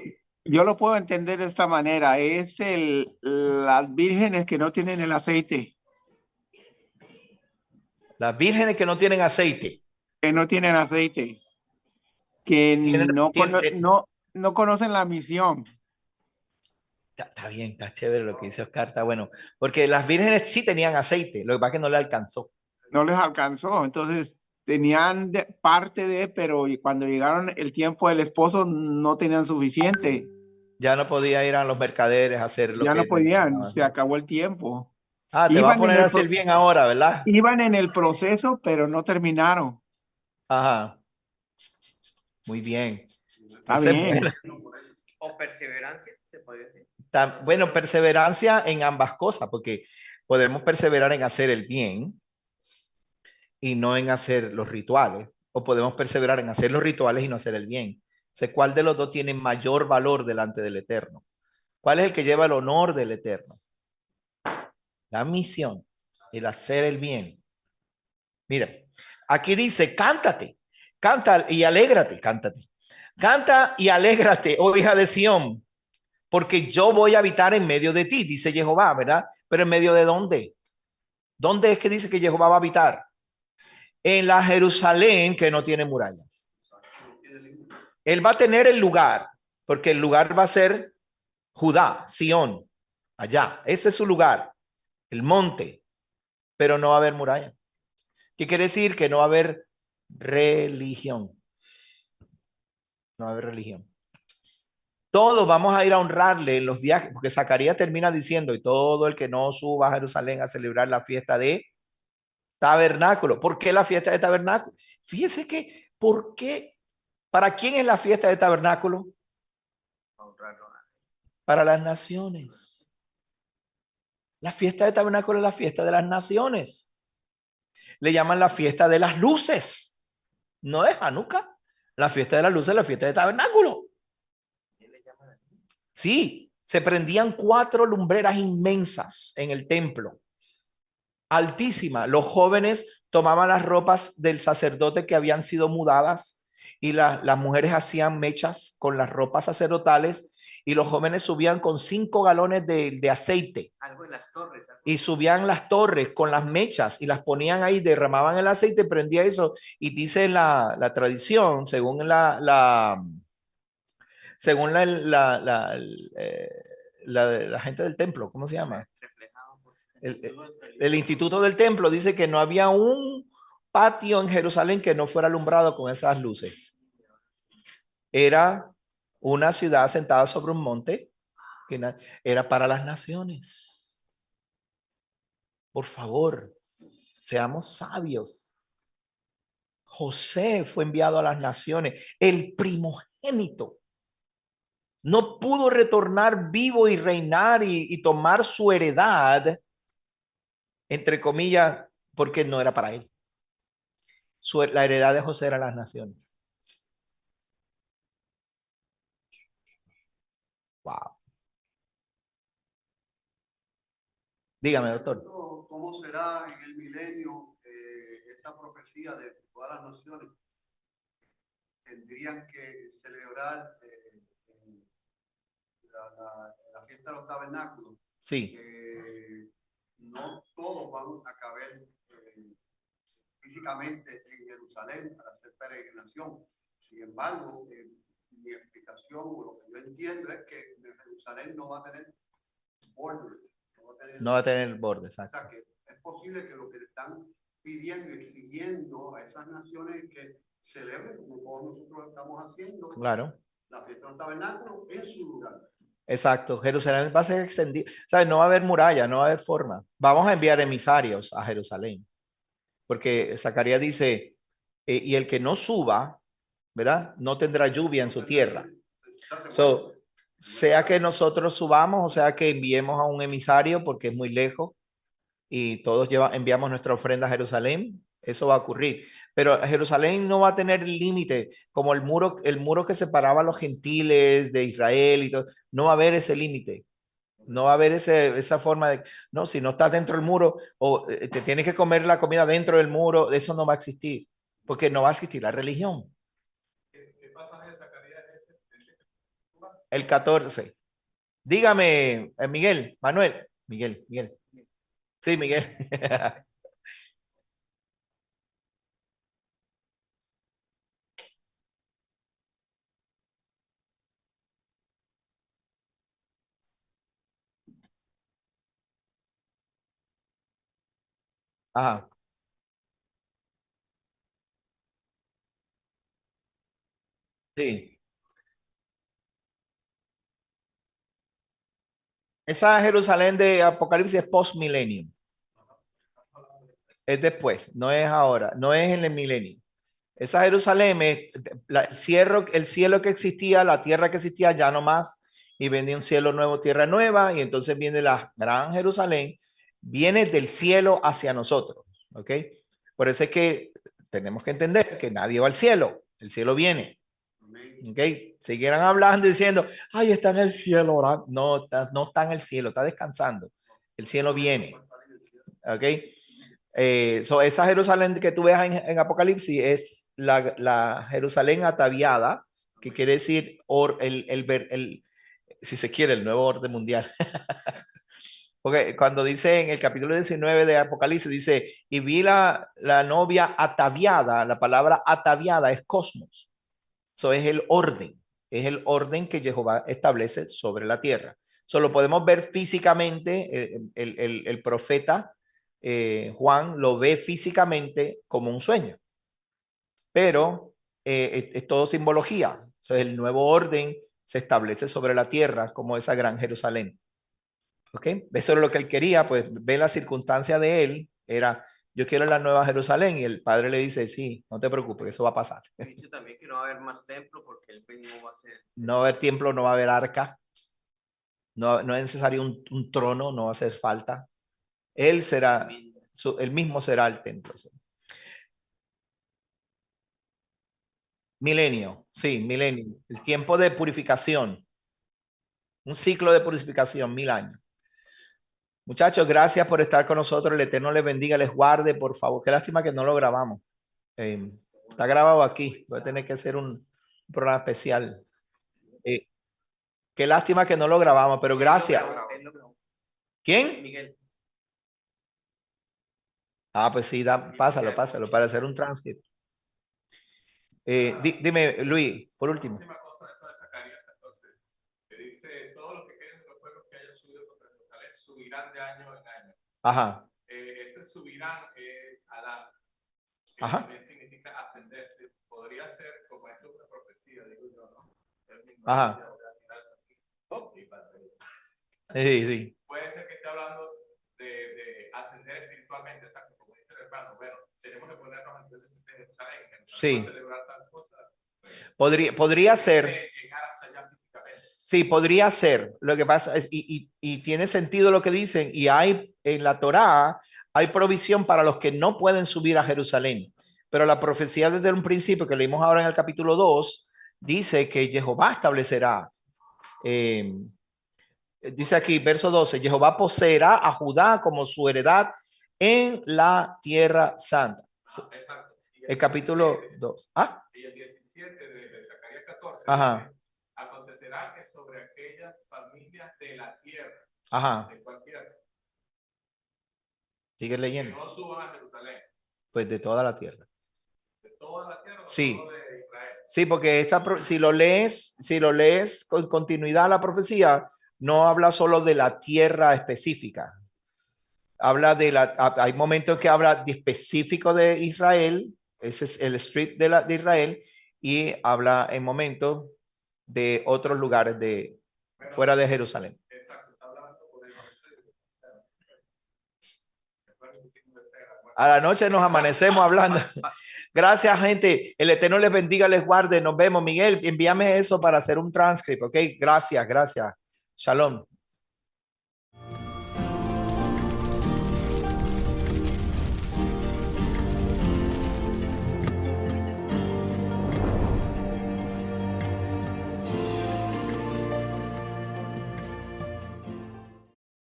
Yo lo puedo entender de esta manera. Es las vírgenes que no tienen el aceite. Las vírgenes que no tienen aceite. Que no tienen aceite. Que no conocen la misión. Está bien, está chévere lo que dice Oscar, está bueno. Porque las vírgenes sí tenían aceite, lo que pasa es que no le alcanzó. No les alcanzó, entonces tenían parte de, pero cuando llegaron el tiempo del esposo no tenían suficiente. Ya no podía ir a los mercaderes a hacer lo que... Ya no podían, se acabó el tiempo. Te va a poner a hacer bien ahora, ¿verdad? Iban en el proceso, pero no terminaron. Ajá. Muy bien. Está bien. O perseverancia, se puede decir. Bueno, perseverancia en ambas cosas, porque podemos perseverar en hacer el bien y no en hacer los rituales, o podemos perseverar en hacer los rituales y no hacer el bien. ¿Cuál de los dos tiene mayor valor delante del Eterno? ¿Cuál es el que lleva el honor del Eterno? La misión, el hacer el bien. Mira, aquí dice, cántate, canta y alégrate, cántate. Canta y alégrate, oh hija de Sión, porque yo voy a habitar en medio de ti, dice Jehová, ¿verdad? Pero ¿en medio de dónde? ¿Dónde es que dice que Jehová va a habitar? En la Jerusalén que no tiene murallas. Él va a tener el lugar, porque el lugar va a ser Judá, Sión, allá. Ese es su lugar, el monte, pero no va a haber muralla. ¿Qué quiere decir? Que no va a haber religión. No va a haber religión. Todos vamos a ir a honrarle en los días, porque Zacarías termina diciendo, y todo el que no suba a Jerusalén a celebrar la fiesta de tabernáculo. ¿Por qué la fiesta de tabernáculo? Fíjese que, ¿por qué? ¿Para quién es la fiesta de tabernáculo? Para las naciones. La fiesta de tabernáculo es la fiesta de las naciones. Le llaman la fiesta de las luces. No es Hanukkah. La fiesta de las luces es la fiesta de tabernáculo. Sí, se prendían 4 lumbreras inmensas en el templo. Altísima. Los jóvenes tomaban las ropas del sacerdote que habían sido mudadas y las mujeres hacían mechas con las ropas sacerdotales y los jóvenes subían con 5 galones de aceite. Algo en las torres. Y subían las torres con las mechas y las ponían ahí, derramaban el aceite, prendía eso. Y dice la tradición, según la gente del templo, ¿cómo se llama? El instituto del templo dice que no había un patio en Jerusalén que no fuera alumbrado con esas luces. Era una ciudad sentada sobre un monte que era para las naciones. Por favor, seamos sabios. José fue enviado a las naciones, el primogénito. No pudo retornar vivo y reinar y tomar su heredad, entre comillas, porque no era para él. La heredad de José era las naciones. Wow. Dígame, doctor. ¿Cómo será en el milenio esa profecía de todas las naciones? Tendrían que celebrar la fiesta de los tabernáculos. Sí. No todos van a caber físicamente en Jerusalén para hacer peregrinación. Sin embargo, mi explicación o lo que yo entiendo es que Jerusalén no va a tener borders. No va a tener bordes. O sea, que es posible que lo que le están pidiendo y exigiendo a esas naciones que celebren, como todos nosotros estamos haciendo, claro, la fiesta del tabernáculo en su lugar. Exacto, Jerusalén va a ser extendido. ¿Sabes? No va a haber muralla, no va a haber forma. Vamos a enviar emisarios a Jerusalén. Porque Zacarías dice, y el que no suba, ¿verdad? No tendrá lluvia en su tierra. So, sea que nosotros subamos, o sea que enviemos a un emisario porque es muy lejos y todos enviamos nuestra ofrenda a Jerusalén, eso va a ocurrir. Pero Jerusalén no va a tener límite, como el muro que separaba a los gentiles de Israel y todo, no va a haber ese límite. No va a haber esa forma de, no, si no estás dentro del muro o te tienes que comer la comida dentro del muro, eso no va a existir, porque no va a existir la religión. ¿Qué pasaje de Zacarías es ese? El 14. Dígame, Miguel, Manuel. Miguel. Sí, Miguel. Ajá. Sí. Esa Jerusalén de Apocalipsis es post-milenio. Es después, no es ahora, no es en el milenio. Esa Jerusalén es el cielo que existía, la tierra que existía ya no más, y viene un cielo nuevo, tierra nueva, y entonces viene la gran Jerusalén, viene del cielo hacia nosotros, ¿ok? Por eso es que tenemos que entender que nadie va al cielo, el cielo viene, ¿ok? Siguieran hablando y diciendo, ay, está en el cielo, ¿verdad? No, no está en el cielo, está descansando, el cielo viene, ¿ok? Esa Jerusalén que tú ves en Apocalipsis es la Jerusalén ataviada, que quiere decir si se quiere, el nuevo orden mundial. Porque cuando dice en el capítulo 19 de Apocalipsis, dice, y vi la novia ataviada, la palabra ataviada es cosmos. Eso es el orden que Jehová establece sobre la tierra. Solo podemos ver físicamente, el profeta Juan lo ve físicamente como un sueño, pero es todo simbología. Entonces el nuevo orden se establece sobre la tierra como esa gran Jerusalén. ¿Ok? Eso es lo que él quería, pues ve la circunstancia de él, era, yo quiero la nueva Jerusalén, y el padre le dice, sí, no te preocupes, eso va a pasar. Dice también que no va a haber más templo porque el mismo va a ser. No va a haber templo, no va a haber arca, no es necesario un trono, no va a hacer falta. Él será, él mismo será el templo. Milenio, sí, milenio. El tiempo de purificación. Un ciclo de purificación, 1000 años. Muchachos, gracias por estar con nosotros. El Eterno les bendiga, les guarde, por favor. Qué lástima que no lo grabamos. Está grabado aquí. Voy a tener que hacer un programa especial. Qué lástima que no lo grabamos, pero gracias. ¿Quién? Miguel. Ah, pues sí, pásalo para hacer un transcript. Dime, Luis, por último. La última cosa de Zacarías 14, que dice, todos los que queden de los pueblos que hayan subido contra Jerusalén subirán de año en año. Ajá. Ese subirán es Adán. Ajá. También significa ascenderse. Podría ser, como esto es una profecía, digo yo, ¿no? Ajá. Sí, sí. Puede ser que esté hablando de ascender espiritualmente, exacto, como dice el hermano. Bueno, tenemos que ponernos antes de Jerusalén, sí. celebrar tal cosa. Podría ser. Sí, podría ser. Lo que pasa es, y tiene sentido lo que dicen, y hay en la Torá, hay provisión para los que no pueden subir a Jerusalén. Pero la profecía desde un principio, que leímos ahora en el capítulo 2, dice que Jehová establecerá. Dice aquí, verso 12, Jehová poseerá a Judá como su heredad en la tierra santa. El capítulo 2. ¿Ah? Y el 17 de Zacarías 14. Ajá. Acontecerá que sobre aquellas familias de la tierra, ajá, de cualquiera, sigue leyendo, que no suban a Jerusalén. Pues de toda la tierra. ¿De toda la tierra? Sí. ¿O de Israel? Sí, porque si lo lees con continuidad la profecía, no habla solo de la tierra específica. Habla hay momentos en que habla de específico de Israel, ese es el strip de Israel, y habla en momentos de otros lugares fuera de Jerusalén. Exacto, está hablando por eso. A la noche nos amanecemos hablando. Gracias, gente. El Eterno les bendiga, les guarde. Nos vemos. Miguel, envíame eso para hacer un transcript, ¿ok? Gracias. Shalom.